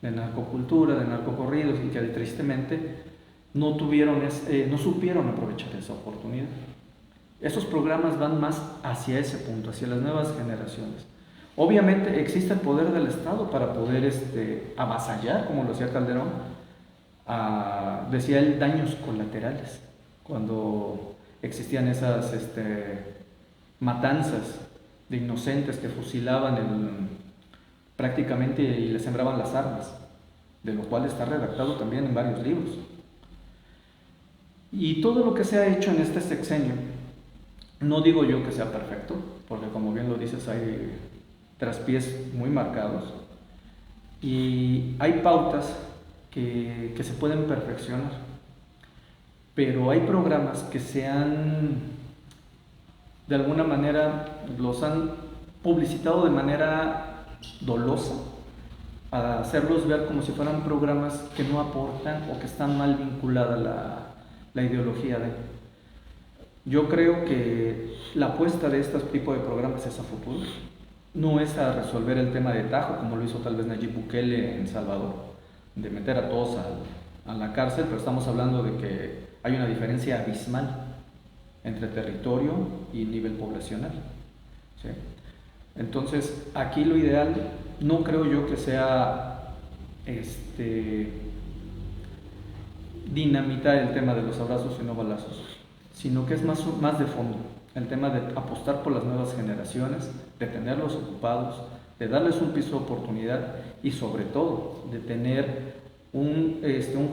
de narcocultura, de narcocorridos y que tristemente no supieron aprovechar esa oportunidad. Esos programas van más hacia ese punto, hacia las nuevas generaciones. Obviamente existe el poder del Estado para poder avasallar, como lo hacía Calderón, decía él, daños colaterales, cuando existían esas matanzas de inocentes que fusilaban prácticamente y les sembraban las armas, de lo cual está redactado también en varios libros. Y todo lo que se ha hecho en este sexenio, no digo yo que sea perfecto, porque como bien lo dices, hay traspiés muy marcados y hay pautas que se pueden perfeccionar, pero hay programas que de alguna manera, los han publicitado de manera dolosa, a hacerlos ver como si fueran programas que no aportan o que están mal vinculada la ideología de. Yo creo que la apuesta de este tipo de programas es a futuro, no es a resolver el tema de tajo, como lo hizo tal vez Nayib Bukele en Salvador, de meter a todos a la cárcel, pero estamos hablando de que hay una diferencia abismal entre territorio y nivel poblacional. ¿Sí? Entonces, aquí lo ideal, no creo yo que sea dinamitar el tema de los abrazos y no balazos, sino que es más de fondo, el tema de apostar por las nuevas generaciones, de tenerlos ocupados, de darles un piso de oportunidad y sobre todo de tener un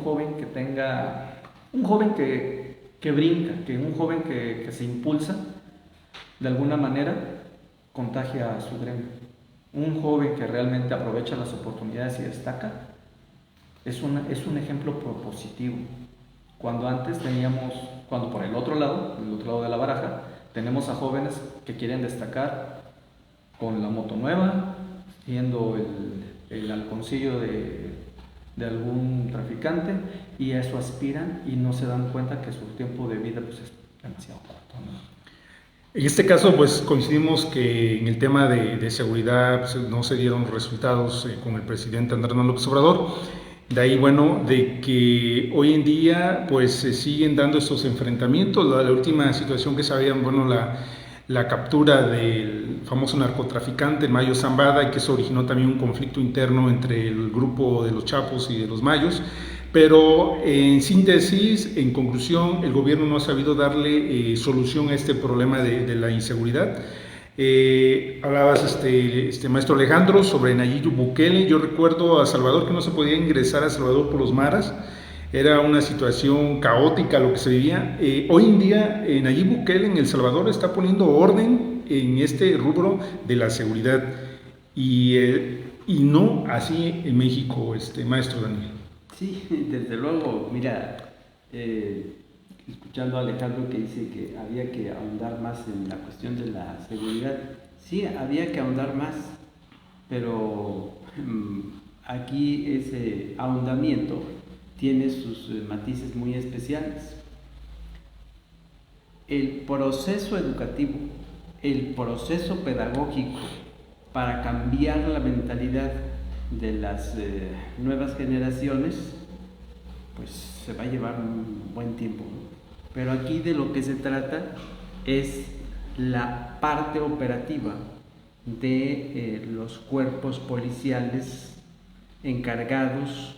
joven que tenga, un joven que brinca, un joven que se impulsa, de alguna manera contagia a su gremio. Un joven que realmente aprovecha las oportunidades y destaca, es un ejemplo propositivo. Cuando por el otro lado de la baraja, tenemos a jóvenes que quieren destacar con la moto nueva, siendo el halconcillo de algún traficante, y a eso aspiran y no se dan cuenta que su tiempo de vida pues, es demasiado corto, ¿no? En este caso, pues coincidimos que en el tema de seguridad pues, no se dieron resultados con el presidente Andrés Manuel López Obrador. De ahí, bueno, de que hoy en día pues se siguen dando estos enfrentamientos. La última situación que sabían, bueno, la captura del famoso narcotraficante Mayo Zambada, y que eso originó también un conflicto interno entre el grupo de los Chapos y de los Mayos. Pero en síntesis, en conclusión, el gobierno no ha sabido darle solución a este problema de la inseguridad. Hablabas, maestro Alejandro, sobre Nayib Bukele. Yo recuerdo a Salvador que no se podía ingresar a Salvador por los maras. Era una situación caótica lo que se vivía. Hoy en día, Nayib Bukele en El Salvador está poniendo orden en este rubro de la seguridad. Y no así en México, maestro Daniel. Sí, desde luego, mira, escuchando a Alejandro que dice que había que ahondar más en la cuestión de la seguridad, sí, había que ahondar más, pero aquí ese ahondamiento tiene sus matices muy especiales. El proceso educativo, el proceso pedagógico para cambiar la mentalidad de las nuevas generaciones, pues se va a llevar un buen tiempo, ¿no? Pero aquí de lo que se trata es la parte operativa de los cuerpos policiales encargados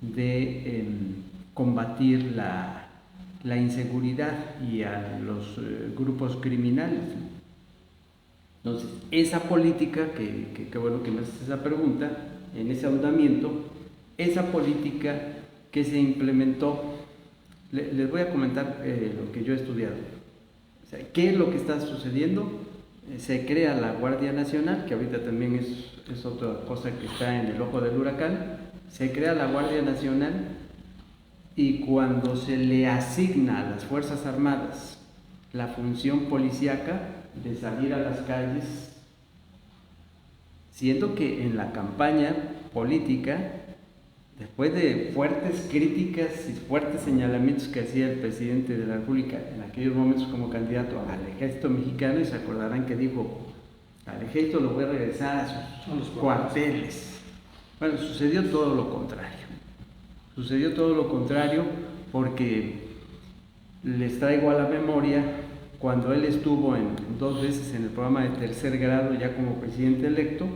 de combatir la inseguridad y a los grupos criminales. Entonces, esa política, que bueno que me haces esa pregunta, en ese ahondamiento, esa política que se implementó, les voy a comentar lo que yo he estudiado. O sea, ¿qué es lo que está sucediendo? Se crea la Guardia Nacional, que ahorita también es otra cosa que está en el ojo del huracán. Se crea la Guardia Nacional y cuando se le asigna a las Fuerzas Armadas la función policíaca de salir a las calles, siendo que en la campaña política, después de fuertes críticas y fuertes señalamientos que hacía el presidente de la República en aquellos momentos como candidato al ejército mexicano, y se acordarán que dijo, al ejército lo voy a regresar a sus cuarteles. Bueno, sucedió todo lo contrario. Sucedió todo lo contrario porque les traigo a la memoria cuando él estuvo 2 veces en el programa de tercer grado ya como presidente electo,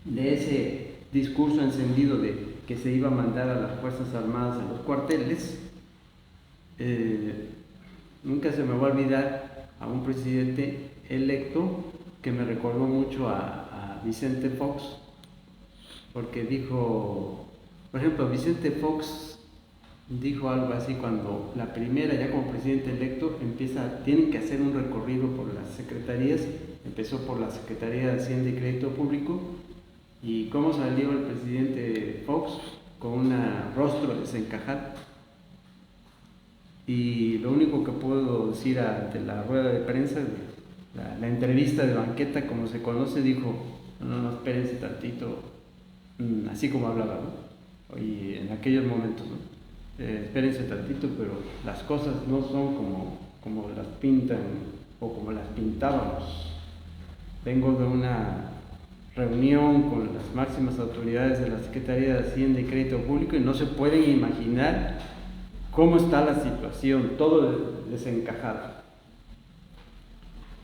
de ese discurso encendido de que se iba a mandar a las Fuerzas Armadas a los cuarteles. Nunca se me va a olvidar a un presidente electo que me recordó mucho a Vicente Fox, porque dijo, por ejemplo, Vicente Fox dijo algo así cuando la primera, ya como presidente electo, tienen que hacer un recorrido por las secretarías. Empezó por la Secretaría de Hacienda y Crédito Público. ¿Y cómo salió el presidente Fox? Con un rostro desencajado. Y lo único que puedo decir ante la rueda de prensa, la entrevista de banqueta, como se conoce, dijo, no, espérense tantito, así como hablaba, ¿no? Y en aquellos momentos, ¿no? Espérense tantito, pero las cosas no son como las pintan o como las pintábamos. Vengo de una reunión con las máximas autoridades de la Secretaría de Hacienda y Crédito Público y no se pueden imaginar cómo está la situación, todo desencajado.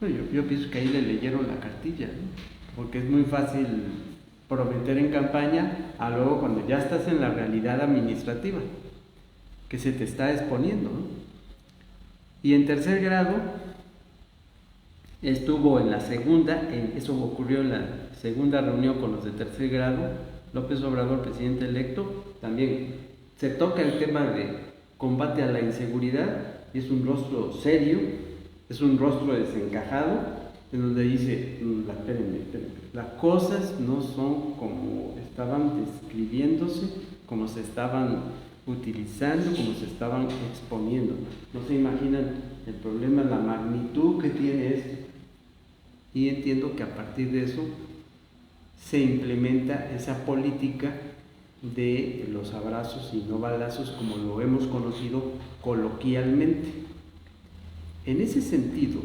Bueno, yo pienso que ahí le leyeron la cartilla, ¿no? Porque es muy fácil prometer en campaña a luego cuando ya estás en la realidad administrativa que se te está exponiendo, ¿no? Y en tercer grado estuvo en la segunda, eso ocurrió en la segunda reunión con los de tercer grado, López Obrador, presidente electo, también se toca el tema de combate a la inseguridad, y es un rostro serio, es un rostro desencajado, en donde dice, espérenme, las cosas no son como estaban describiéndose, como se estaban utilizando, como se estaban exponiendo. No se imaginan el problema, la magnitud que tiene esto. Y entiendo que a partir de eso se implementa esa política de los abrazos y no balazos, como lo hemos conocido coloquialmente. En ese sentido,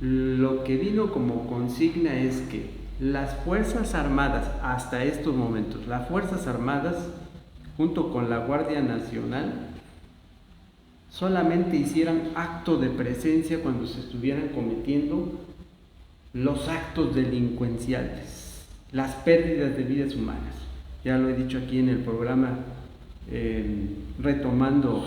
lo que vino como consigna es que las Fuerzas Armadas, hasta estos momentos, las Fuerzas Armadas, junto con la Guardia Nacional, solamente hicieran acto de presencia cuando se estuvieran cometiendo los actos delincuenciales, las pérdidas de vidas humanas. Ya lo he dicho aquí en el programa, retomando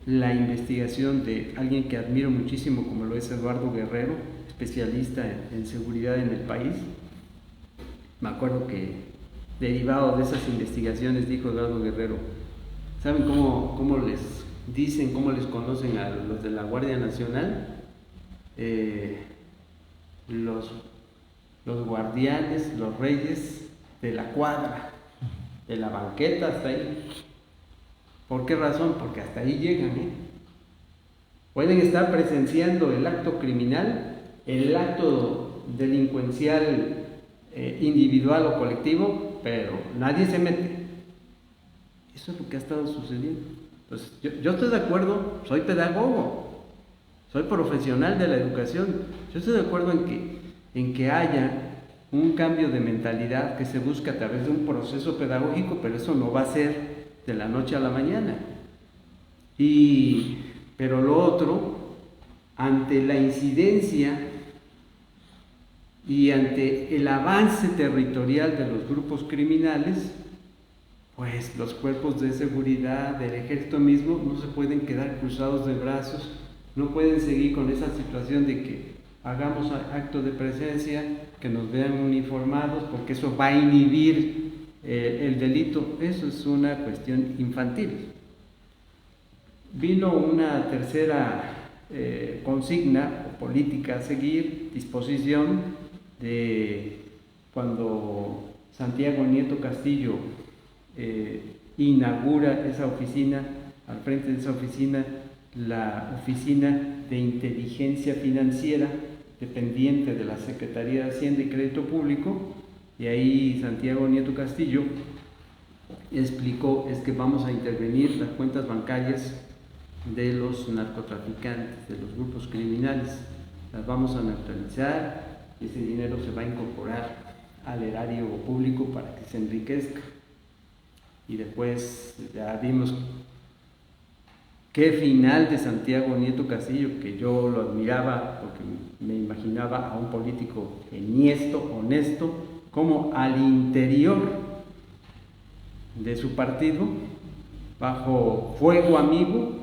la investigación de alguien que admiro muchísimo, como lo es Eduardo Guerrero, especialista en seguridad en el país. Me acuerdo que derivado de esas investigaciones dijo Eduardo Guerrero, ¿saben cómo les dicen, cómo les conocen a los de la Guardia Nacional? Los guardianes, los reyes de la cuadra, de la banqueta hasta ahí. ¿Por qué razón? Porque hasta ahí llegan, ¿eh? Pueden estar presenciando el acto criminal, el acto delincuencial individual o colectivo, pero nadie se mete. Eso es lo que ha estado sucediendo. Entonces, yo estoy de acuerdo, soy pedagogo, soy profesional de la educación, yo estoy de acuerdo en que en que haya un cambio de mentalidad que se busca a través de un proceso pedagógico, pero eso no va a ser de la noche a la mañana. Pero lo otro, ante la incidencia y ante el avance territorial de los grupos criminales, pues los cuerpos de seguridad del ejército mismo no se pueden quedar cruzados de brazos, no pueden seguir con esa situación de que hagamos acto de presencia, que nos vean uniformados, porque eso va a inhibir el delito. Eso es una cuestión infantil. Vino una tercera consigna o política a seguir, disposición de cuando Santiago Nieto Castillo inaugura esa oficina, al frente de esa oficina, la Oficina de Inteligencia Financiera, dependiente de la Secretaría de Hacienda y Crédito Público, y ahí Santiago Nieto Castillo explicó es que vamos a intervenir las cuentas bancarias de los narcotraficantes, de los grupos criminales, las vamos a neutralizar y ese dinero se va a incorporar al erario público para que se enriquezca. Y después ya vimos qué final de Santiago Nieto Castillo, que yo lo admiraba porque me imaginaba a un político enhiesto, honesto, como al interior de su partido, bajo fuego amigo,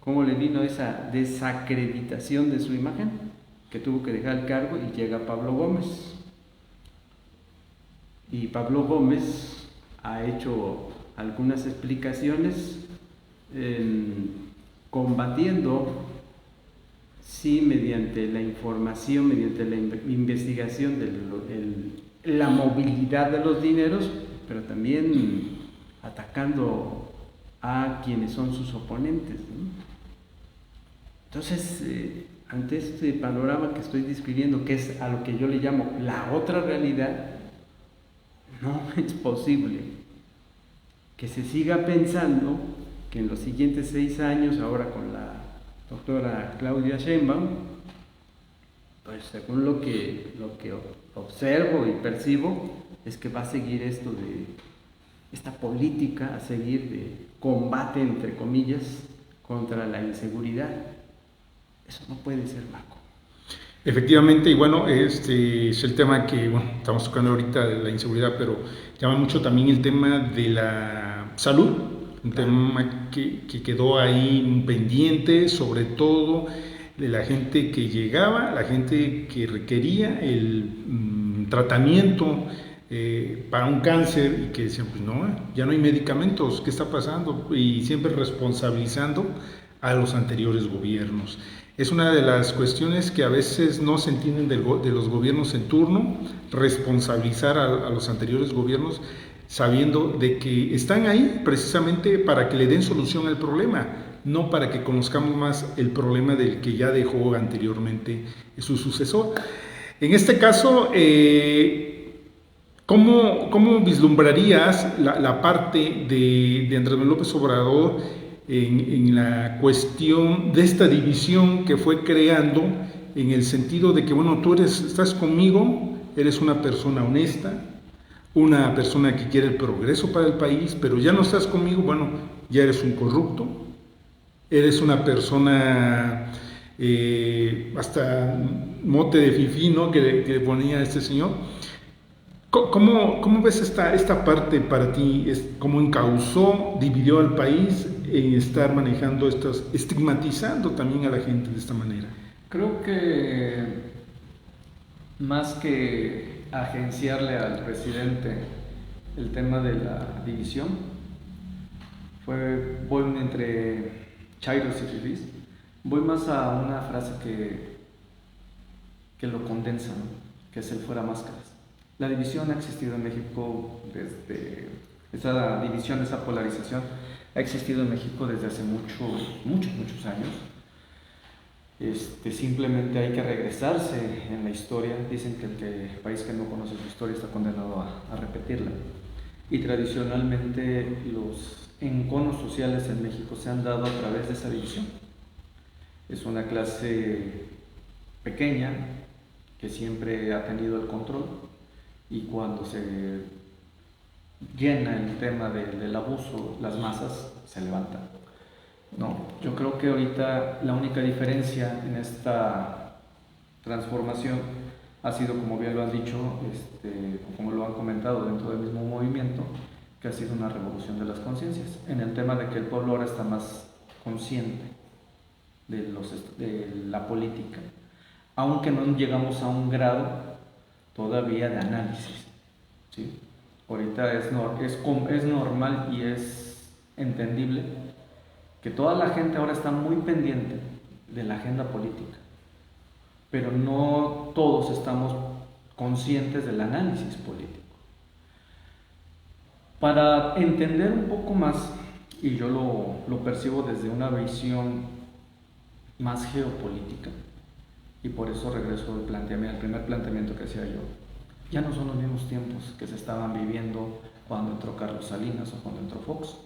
cómo le vino esa desacreditación de su imagen, que tuvo que dejar el cargo y llega Pablo Gómez. Y Pablo Gómez ha hecho algunas explicaciones combatiendo, sí, mediante la información, mediante la investigación de la movilidad de los dineros, pero también atacando a quienes son sus oponentes, ¿no? Entonces, ante este panorama que estoy describiendo, que es a lo que yo le llamo la otra realidad, no es posible que se siga pensando que en los siguientes 6 años, ahora con la doctora Claudia Sheinbaum, pues según lo que observo y percibo, es que va a seguir esto de esta política, a seguir de combate, entre comillas, contra la inseguridad. Eso no puede ser, Marco. Efectivamente, y bueno, este es el tema que estamos tocando ahorita de la inseguridad, pero llama mucho también el tema de la salud, un tema que quedó ahí pendiente, sobre todo de la gente que llegaba, la gente que requería el tratamiento para un cáncer y que decían, pues no, ya no hay medicamentos, ¿qué está pasando? Y siempre responsabilizando a los anteriores gobiernos. Es una de las cuestiones que a veces no se entienden de los gobiernos en turno, responsabilizar a los anteriores gobiernos sabiendo de que están ahí precisamente para que le den solución al problema, no para que conozcamos más el problema del que ya dejó anteriormente su sucesor. En este caso, ¿cómo vislumbrarías la parte de Andrés Manuel López Obrador en la cuestión de esta división que fue creando, en el sentido de que, bueno, tú estás conmigo, eres una persona honesta, una persona que quiere el progreso para el país, pero ya no estás conmigo, bueno, ya eres un corrupto, eres una persona, hasta mote de fifí, ¿no?, que le ponía a este señor. ¿Cómo ves esta parte para ti? ¿Cómo encauzó, dividió al país en estar manejando estigmatizando también a la gente de esta manera? Creo que más que agenciarle al presidente el tema de la división, voy entre chairos y fifís, voy más a una frase que lo condensa, ¿no?, que es el fuera máscaras. La división ha existido en México desde esa división, esa polarización ha existido en México desde hace muchos años. Simplemente hay que regresarse en la historia. Dicen que el país que no conoce su historia está condenado a repetirla. Y tradicionalmente los enconos sociales en México se han dado a través de esa división. Es una clase pequeña que siempre ha tenido el control, y cuando se llena el tema del abuso, las masas se levantan. No, yo creo que ahorita la única diferencia en esta transformación ha sido, como bien lo han dicho, o como lo han comentado dentro del mismo movimiento, que ha sido una revolución de las conciencias, en el tema de que el pueblo ahora está más consciente de la política, aunque no llegamos a un grado todavía de análisis, ¿sí? Ahorita es normal y es entendible que toda la gente ahora está muy pendiente de la agenda política, pero no todos estamos conscientes del análisis político. Para entender un poco más, y yo lo percibo desde una visión más geopolítica, y por eso regreso al primer planteamiento que hacía yo. Ya no son los mismos tiempos que se estaban viviendo cuando entró Carlos Salinas o cuando entró Fox,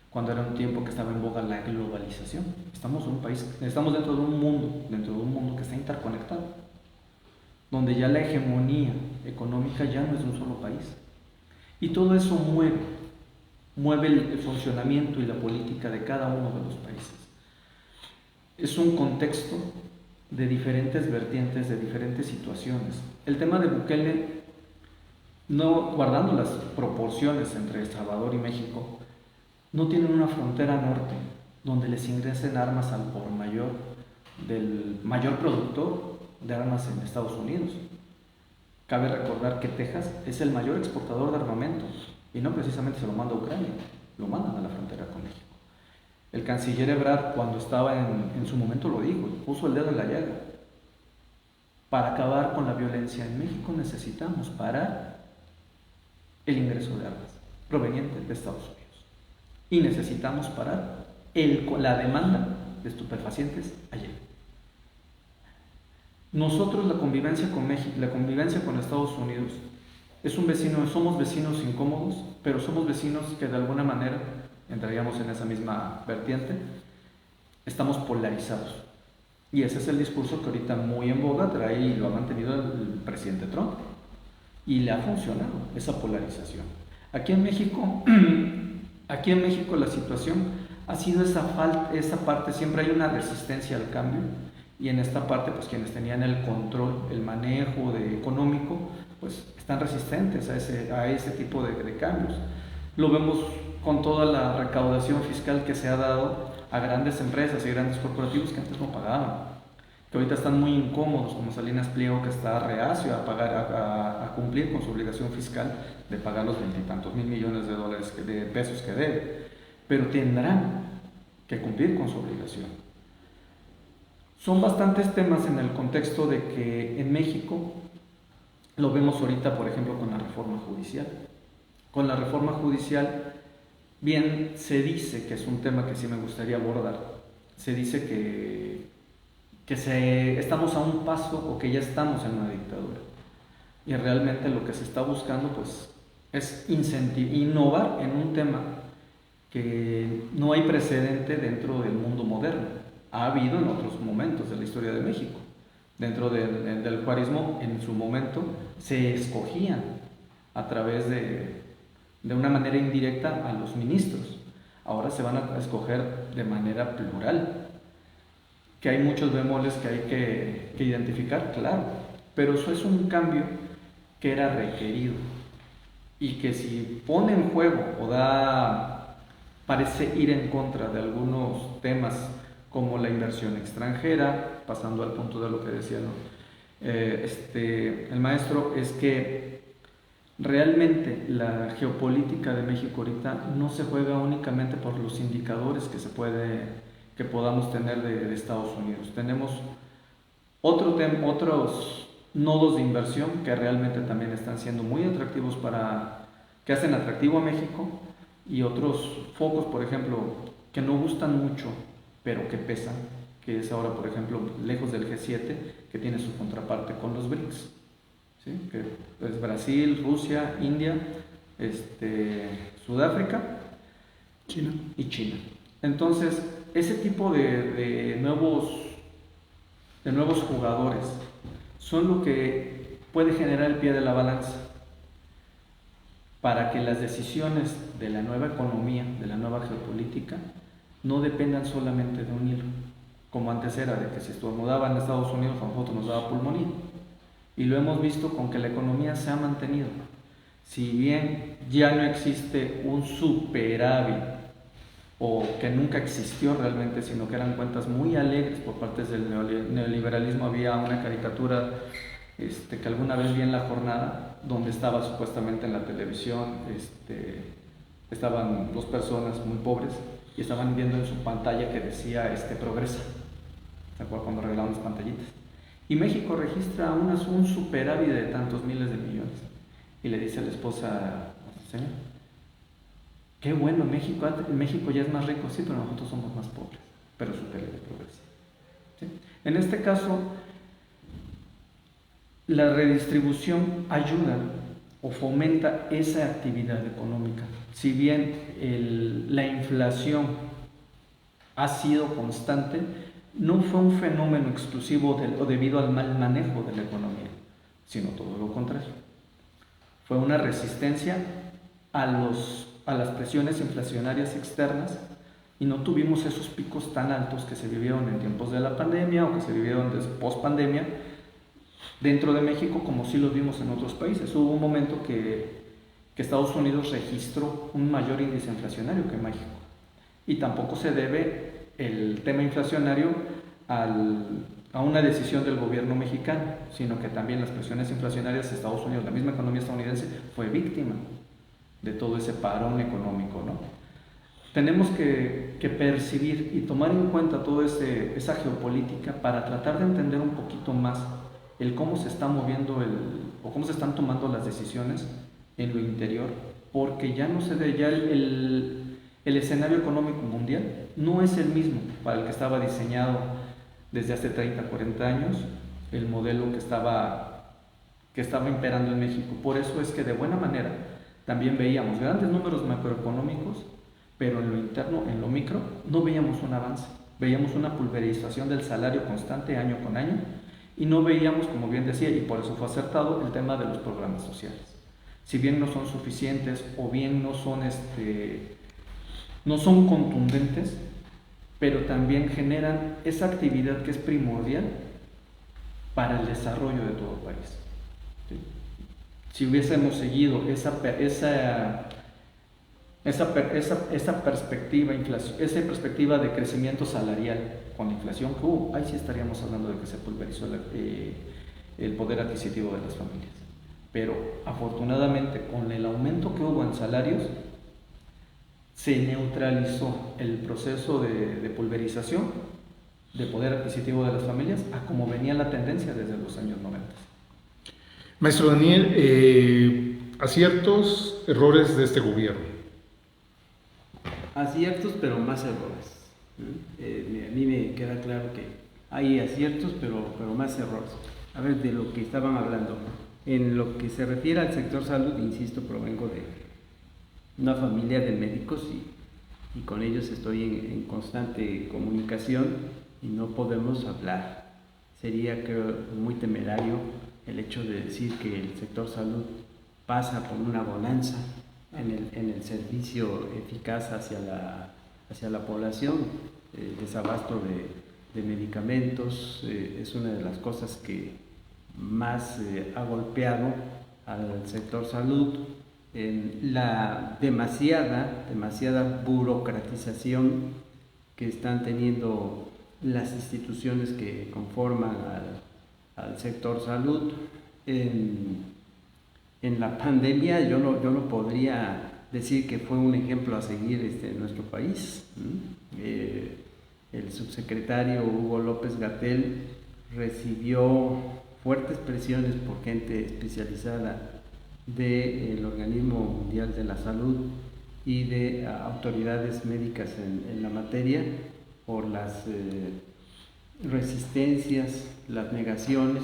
cuando era un tiempo que estaba en boga la globalización. Estamos dentro de un mundo que está interconectado, donde ya la hegemonía económica ya no es de un solo país. Y todo eso mueve el funcionamiento y la política de cada uno de los países. Es un contexto de diferentes vertientes, de diferentes situaciones. El tema de Bukele, no guardando las proporciones entre El Salvador y México, no tienen una frontera norte donde les ingresen armas al por mayor del mayor productor de armas en Estados Unidos. Cabe recordar que Texas es el mayor exportador de armamento y no precisamente se lo manda a Ucrania, lo mandan a la frontera con México. El canciller Ebrard, cuando estaba en su momento, lo dijo, puso el dedo en la llaga. Para acabar con la violencia en México necesitamos parar el ingreso de armas provenientes de Estados Unidos. Y necesitamos parar la demanda de estupefacientes allá. Nosotros la convivencia con México, la convivencia con Estados Unidos, somos vecinos incómodos, pero somos vecinos que de alguna manera entraríamos en esa misma vertiente, estamos polarizados. Y ese es el discurso que ahorita muy en boga trae y lo ha mantenido el presidente Trump. Y le ha funcionado esa polarización. Aquí en México la situación ha sido esa parte, siempre hay una resistencia al cambio. Y en esta parte, pues quienes tenían el control, el manejo económico, pues están resistentes a ese tipo de cambios. Lo vemos con toda la recaudación fiscal que se ha dado a grandes empresas y grandes corporativos que antes no pagaban, que ahorita están muy incómodos, como Salinas Pliego, que está reacio a cumplir con su obligación fiscal de pagar los 20 y tantos mil millones de pesos que debe, pero tendrán que cumplir con su obligación. Son bastantes temas en el contexto de que en México lo vemos ahorita, por ejemplo, con la reforma judicial. Con la reforma judicial, bien se dice, que es un tema que sí me gustaría abordar, se dice que estamos a un paso o que ya estamos en una dictadura. Y realmente lo que se está buscando pues, es innovar en un tema que no hay precedente dentro del mundo moderno. Ha habido en otros momentos de la historia de México. Dentro del juarismo, en su momento, se escogían a través de una manera indirecta a los ministros. Ahora se van a escoger de manera plural. Que hay muchos bemoles que hay que identificar, claro, pero eso es un cambio que era requerido y que si pone en juego parece ir en contra de algunos temas como la inversión extranjera, pasando al punto de lo que decía el maestro, es que realmente la geopolítica de México ahorita no se juega únicamente por los indicadores que podamos tener de Estados Unidos. Tenemos otros nodos de inversión que realmente también están siendo muy atractivos que hacen atractivo a México, y otros focos, por ejemplo, que no gustan mucho, pero que pesan, que es ahora, por ejemplo, lejos del G7, que tiene su contraparte con los BRICS, ¿sí? Que es Brasil, Rusia, India, Sudáfrica, China y China. Entonces, ese tipo de nuevos jugadores son lo que puede generar el pie de la balanza para que las decisiones de la nueva economía, de la nueva geopolítica, no dependan solamente de un hilo, como antes era de que si estornudaban en Estados Unidos a nosotros nos daba pulmonía. Y lo hemos visto con que la economía se ha mantenido. Si bien ya no existe un superávit, o que nunca existió realmente, sino que eran cuentas muy alegres por parte del neoliberalismo. Había una caricatura que alguna vez vi en La Jornada, donde estaba supuestamente en la televisión, estaban dos personas muy pobres y estaban viendo en su pantalla que decía progresa. ¿Se acuerdan cuando regalaban las pantallitas? Y México registra un superávit de tantos miles de millones. Y le dice a la esposa, señor, qué bueno, México ya es más rico, sí, pero nosotros somos más pobres, pero superávit de progresa. ¿Sí? En este caso, la redistribución ayuda o fomenta esa actividad económica. Si bien la inflación ha sido constante, no fue un fenómeno exclusivo o debido al mal manejo de la economía, sino todo lo contrario. Fue una resistencia a las presiones inflacionarias externas y no tuvimos esos picos tan altos que se vivieron en tiempos de la pandemia o que se vivieron post pandemia dentro de México, como sí los vimos en otros países. Hubo un momento que Estados Unidos registró un mayor índice inflacionario que México, y tampoco se debe el tema inflacionario a una decisión del gobierno mexicano, sino que también las presiones inflacionarias de Estados Unidos, la misma economía estadounidense, fue víctima de todo ese parón económico, ¿no? Tenemos que percibir y tomar en cuenta toda esa geopolítica para tratar de entender un poquito más el cómo se está moviendo o cómo se están tomando las decisiones en lo interior, porque ya no se ve, ya el escenario económico mundial no es el mismo para el que estaba diseñado desde hace 30, 40 años, el modelo que estaba imperando en México. Por eso es que de buena manera también veíamos grandes números macroeconómicos, pero en lo interno, en lo micro, no veíamos un avance. Veíamos una pulverización del salario constante año con año y no veíamos, como bien decía, y por eso fue acertado, el tema de los programas sociales. Si bien no son suficientes o bien no son contundentes, pero también generan esa actividad que es primordial para el desarrollo de todo el país. ¿Sí? Si hubiésemos seguido esa perspectiva de crecimiento salarial con la inflación que hubo, ahí sí estaríamos hablando de que se pulverizó el poder adquisitivo de las familias. Pero afortunadamente, con el aumento que hubo en salarios, se neutralizó el proceso de pulverización de poder adquisitivo de las familias a como venía la tendencia desde los años 90. Maestro Daniel, aciertos, errores de este gobierno. Aciertos, pero más errores. A mí me queda claro que hay aciertos, pero más errores. A ver, de lo que estaban hablando. En lo que se refiere al sector salud, insisto, provengo de una familia de médicos y con ellos estoy en constante comunicación y no podemos hablar. Sería, creo, muy temerario el hecho de decir que el sector salud pasa por una bonanza en el servicio eficaz hacia la población. El desabasto de medicamentos es una de las cosas que más ha golpeado al sector salud. La demasiada burocratización que están teniendo las instituciones que conforman al sector salud. En la pandemia yo no podría decir que fue un ejemplo a seguir en nuestro país. El subsecretario Hugo López-Gatell recibió fuertes presiones por gente especializada del Organismo Mundial de la Salud y de autoridades médicas en la materia por las resistencias, las negaciones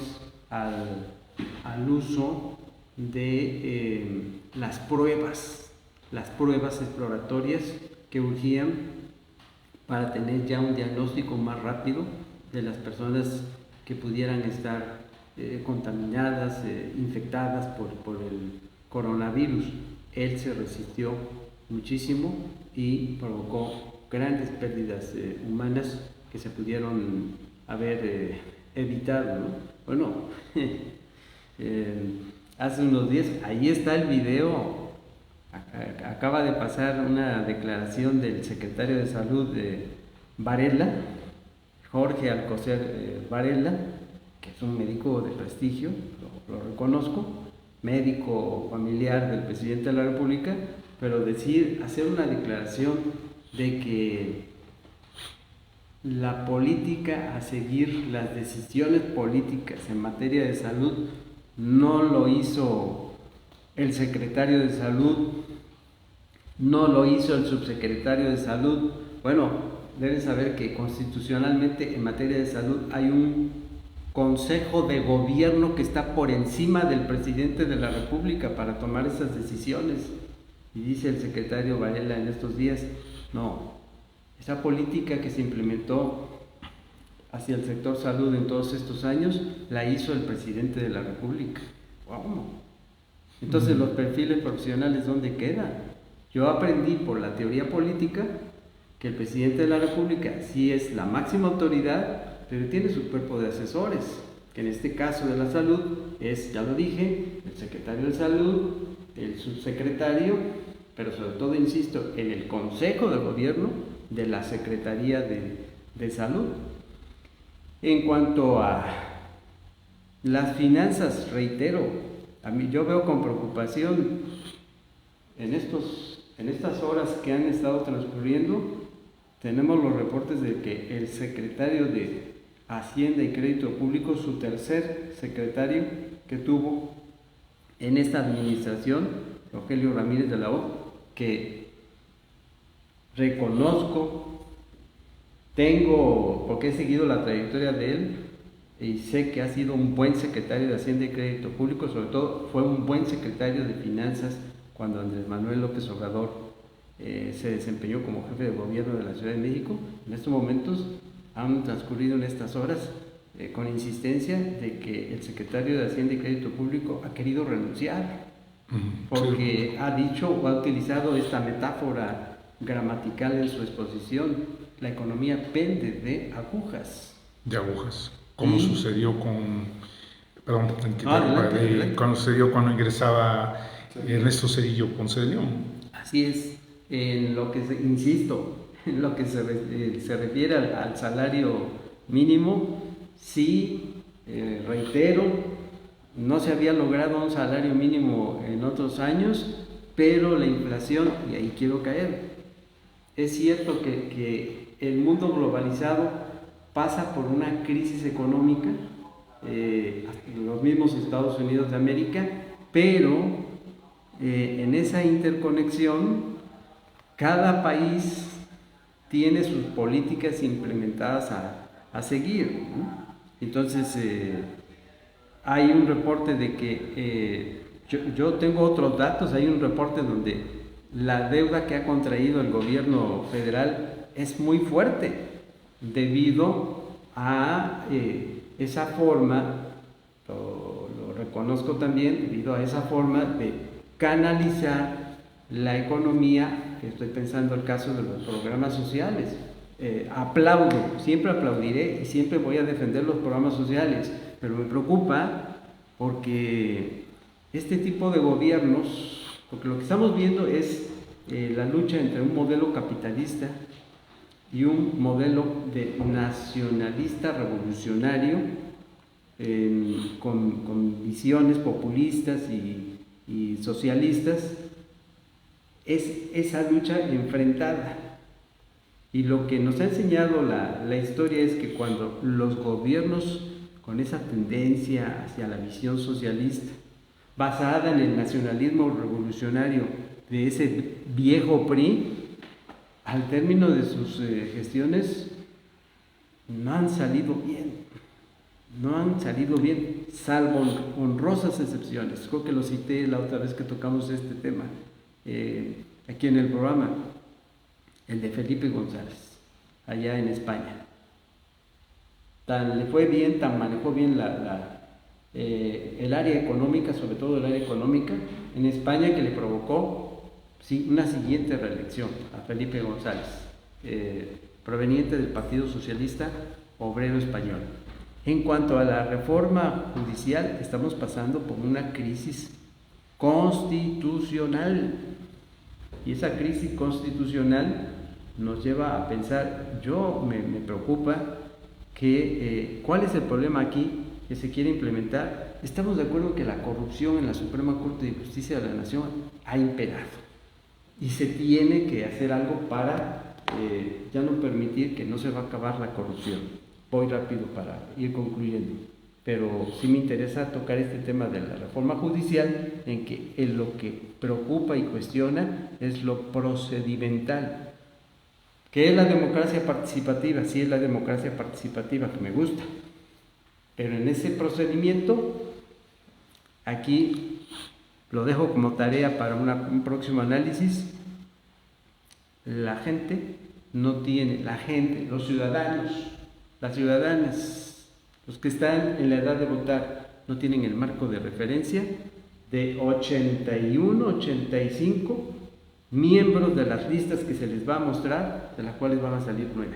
al uso de las pruebas exploratorias que urgían para tener ya un diagnóstico más rápido de las personas que pudieran estar contaminadas, infectadas por el coronavirus. Él se resistió muchísimo y provocó grandes pérdidas humanas que se pudieron haber evitado, ¿no? Bueno, hace unos días, ahí está el video, acaba de pasar una declaración del secretario de Salud de Varela, Jorge Alcocer Varela, que es un médico de prestigio, lo reconozco, médico familiar del presidente de la República, pero hacer una declaración de que la política a seguir, las decisiones políticas en materia de salud, no lo hizo el secretario de Salud, no lo hizo el subsecretario de Salud. Bueno, deben saber que constitucionalmente en materia de salud hay un Consejo de Gobierno que está por encima del presidente de la República para tomar esas decisiones. Y dice el secretario Varela en estos días, no, esa política que se implementó hacia el sector salud en todos estos años, la hizo el presidente de la República. ¡Wow! Entonces, los perfiles profesionales, ¿dónde quedan? Yo aprendí por la teoría política que el presidente de la República sí es la máxima autoridad, pero tiene su cuerpo de asesores, que en este caso de la salud es, ya lo dije, el secretario de Salud, el subsecretario, pero sobre todo, insisto, en el Consejo de Gobierno de la Secretaría de Salud. En cuanto a las finanzas, reitero, yo veo con preocupación en estas horas que han estado transcurriendo, tenemos los reportes de que el secretario de Hacienda y Crédito Público, su tercer secretario que tuvo en esta administración, Rogelio Ramírez de la O, que reconozco, porque he seguido la trayectoria de él y sé que ha sido un buen secretario de Hacienda y Crédito Público, sobre todo fue un buen secretario de Finanzas cuando Andrés Manuel López Obrador se desempeñó como jefe de gobierno de la Ciudad de México. En estos momentos han transcurrido en estas horas con insistencia de que el secretario de Hacienda y Crédito Público ha querido renunciar porque ha dicho o ha utilizado esta metáfora gramatical en su exposición: la economía pende de agujas. De agujas, como sucedió cuando sucedió cuando ingresaba Ernesto Zedillo Ponce de León. Así es, en lo que insisto, en lo que se refiere al salario mínimo, sí, reitero, no se había logrado un salario mínimo en otros años, pero la inflación, y ahí quiero caer, es cierto que el mundo globalizado pasa por una crisis económica, los mismos Estados Unidos de América, pero en esa interconexión cada país tiene sus políticas implementadas a seguir, ¿no? Entonces hay un reporte de que yo tengo otros datos, hay un reporte donde la deuda que ha contraído el gobierno federal es muy fuerte debido a esa forma, lo reconozco también, debido a esa forma de canalizar la economía. Estoy pensando el caso de los programas sociales. Aplaudo, siempre aplaudiré y siempre voy a defender los programas sociales, pero me preocupa porque este tipo de gobiernos, porque lo que estamos viendo es la lucha entre un modelo capitalista y un modelo de nacionalista revolucionario con visiones populistas y socialistas. Es esa lucha enfrentada. Y lo que nos ha enseñado la historia es que cuando los gobiernos con esa tendencia hacia la visión socialista, basada en el nacionalismo revolucionario de ese viejo PRI, al término de sus gestiones no han salido bien, salvo honrosas excepciones. Creo que lo cité la otra vez que tocamos este tema aquí en el programa, el de Felipe González, allá en España. Tan le fue bien, tan manejó bien el área económica, sobre todo el área económica, en España, que le provocó una siguiente reelección a Felipe González, proveniente del Partido Socialista Obrero Español. En cuanto a la reforma judicial, estamos pasando por una crisis constitucional, y esa crisis constitucional nos lleva a pensar, me preocupa que ¿cuál es el problema aquí que se quiere implementar? Estamos de acuerdo que la corrupción en la Suprema Corte de Justicia de la Nación ha imperado y se tiene que hacer algo para ya no permitir que no se va a acabar la corrupción. Voy rápido para ir concluyendo, pero sí me interesa tocar este tema de la reforma judicial, en que lo que preocupa y cuestiona es lo procedimental. ¿Qué es la democracia participativa? Sí, es la democracia participativa, que me gusta, pero en ese procedimiento, aquí lo dejo como tarea para un próximo análisis. La gente no tiene, los ciudadanos, las ciudadanas, los que están en la edad de votar, no tienen el marco de referencia de 81, 85 miembros de las listas que se les va a mostrar, de las cuales van a salir 9.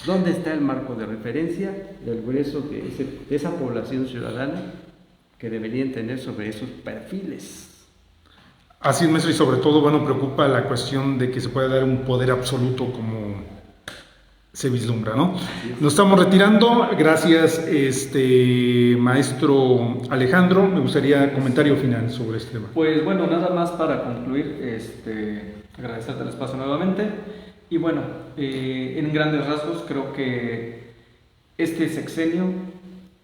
¿Dónde está el marco de referencia del grueso de esa población ciudadana que deberían tener sobre esos perfiles? Así es, maestro, y sobre todo, preocupa la cuestión de que se pueda dar un poder absoluto como se vislumbra, ¿no? Nos estamos retirando. Gracias, maestro Alejandro. Me gustaría comentario final sobre este tema. Pues bueno, nada más para concluir, agradecerte el espacio nuevamente. Y bueno, en grandes rasgos creo que este sexenio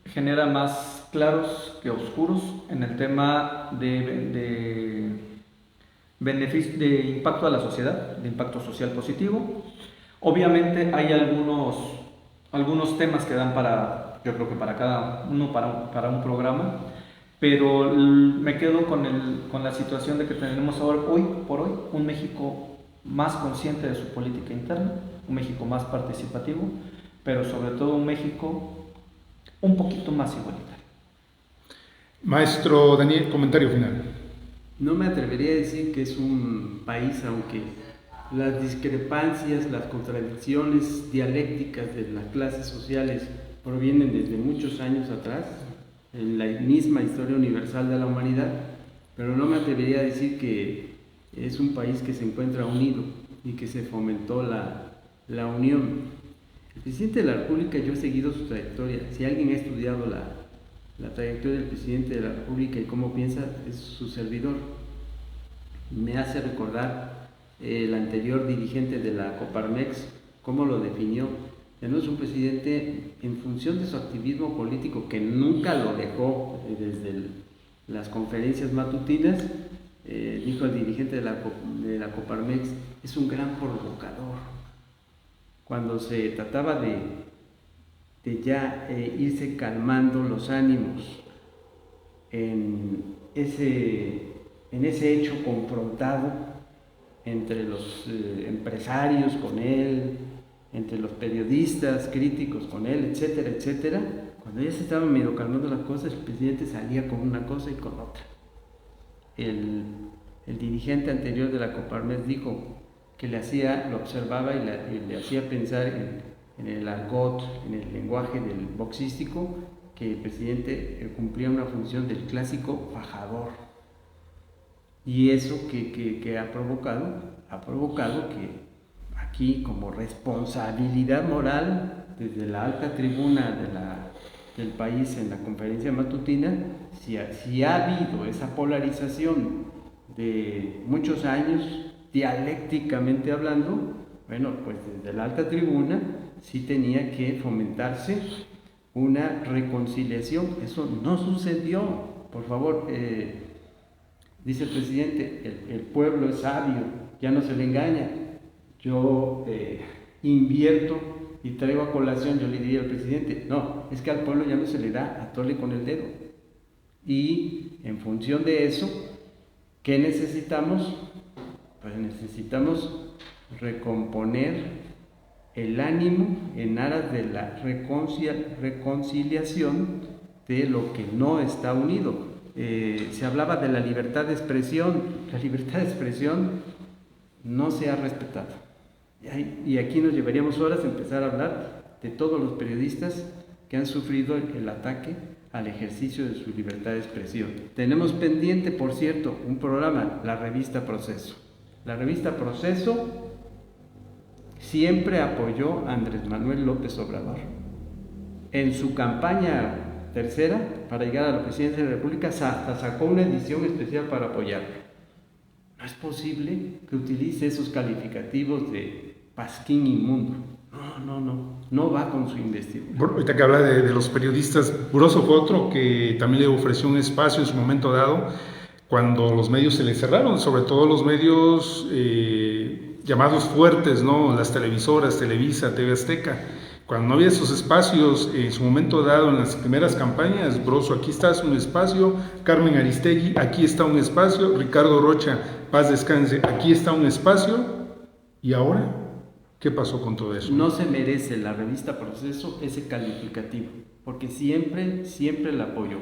genera más claros que oscuros en el tema de beneficio, de impacto a la sociedad, de impacto social positivo. Obviamente hay algunos temas que dan yo creo que para cada uno, para un programa, pero me quedo con la situación de que tenemos ahora, hoy por hoy, un México más consciente de su política interna, un México más participativo, pero sobre todo un México un poquito más igualitario. Maestro Daniel, comentario final. No me atrevería a decir que es un país, aunque las discrepancias, las contradicciones dialécticas de las clases sociales provienen desde muchos años atrás, en la misma historia universal de la humanidad, pero no me atrevería a decir que es un país que se encuentra unido y que se fomentó la unión. El presidente de la República, yo he seguido su trayectoria. Si alguien ha estudiado la trayectoria del presidente de la República y cómo piensa, es su servidor. Me hace recordar el anterior dirigente de la Coparmex, cómo lo definió. Ya no es un presidente en función de su activismo político, que nunca lo dejó desde las conferencias matutinas. Dijo el dirigente de la Coparmex, es un gran provocador. Cuando se trataba de ya irse calmando los ánimos en ese hecho confrontado entre los empresarios con él, entre los periodistas críticos con él, etcétera, etcétera. Cuando ya se estaban medio calmando las cosas, el presidente salía con una cosa y con otra. El dirigente anterior de la Coparmex dijo que lo observaba y le hacía pensar en el argot, en el lenguaje del boxístico, que el presidente cumplía una función del clásico fajador. Y eso que ha provocado que aquí, como responsabilidad moral, desde la alta tribuna del país en la conferencia matutina, si ha habido esa polarización de muchos años, dialécticamente hablando, bueno, pues desde la alta tribuna sí tenía que fomentarse una reconciliación. Eso no sucedió. Por favor, dice el presidente, el pueblo es sabio, ya no se le engaña. Yo invierto y traigo a colación, yo le diría al presidente, no, es que al pueblo ya no se le da a tole con el dedo. Y en función de eso, ¿qué necesitamos? Pues necesitamos recomponer el ánimo en aras de la reconciliación de lo que no está unido. Se hablaba de la libertad de expresión. La libertad de expresión no se ha respetado. Y aquí nos llevaríamos horas a empezar a hablar de todos los periodistas que han sufrido el ataque al ejercicio de su libertad de expresión. Tenemos pendiente, por cierto, un programa, la revista Proceso. La revista Proceso siempre apoyó a Andrés Manuel López Obrador. En su campaña tercera, para llegar a la presidencia de la República, hasta sacó una edición especial para apoyarlo. No es posible que utilice esos calificativos de pasquín inmundo. No va con su investigación. Bueno, ahorita que habla de los periodistas, Broso fue otro que también le ofreció un espacio en su momento dado, cuando los medios se le cerraron, sobre todo los medios llamados fuertes, ¿no? Las televisoras, Televisa, TV Azteca. Cuando no había esos espacios, en su momento dado, en las primeras campañas, Broso, aquí está un espacio, Carmen Aristegui, aquí está un espacio, Ricardo Rocha, paz descanse, aquí está un espacio, y ahora, ¿qué pasó con todo eso? No se merece la revista Proceso ese calificativo, porque siempre la apoyó.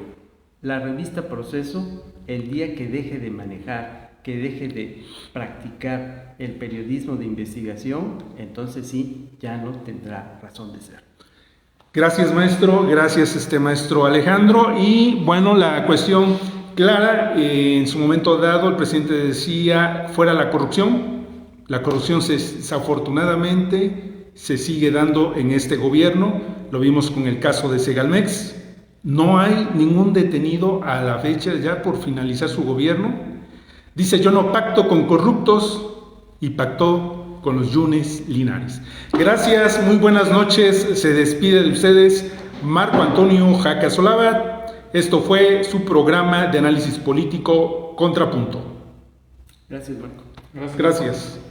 La revista Proceso, el día que deje de manejar, que deje de practicar el periodismo de investigación, entonces sí, ya no tendrá razón de ser. Gracias, maestro. Gracias, maestro Alejandro. Y bueno, la cuestión clara, en su momento dado, el presidente decía, fuera la corrupción. La corrupción desafortunadamente se sigue dando en este gobierno. Lo vimos con el caso de Segalmex. No hay ningún detenido a la fecha ya por finalizar su gobierno. Dice, yo no pacto con corruptos, y pactó con los Yunes Linares. Gracias, muy buenas noches. Se despide de ustedes Marco Antonio Jaca Solabat. Esto fue su programa de análisis político Contrapunto. Gracias, Marco. Gracias.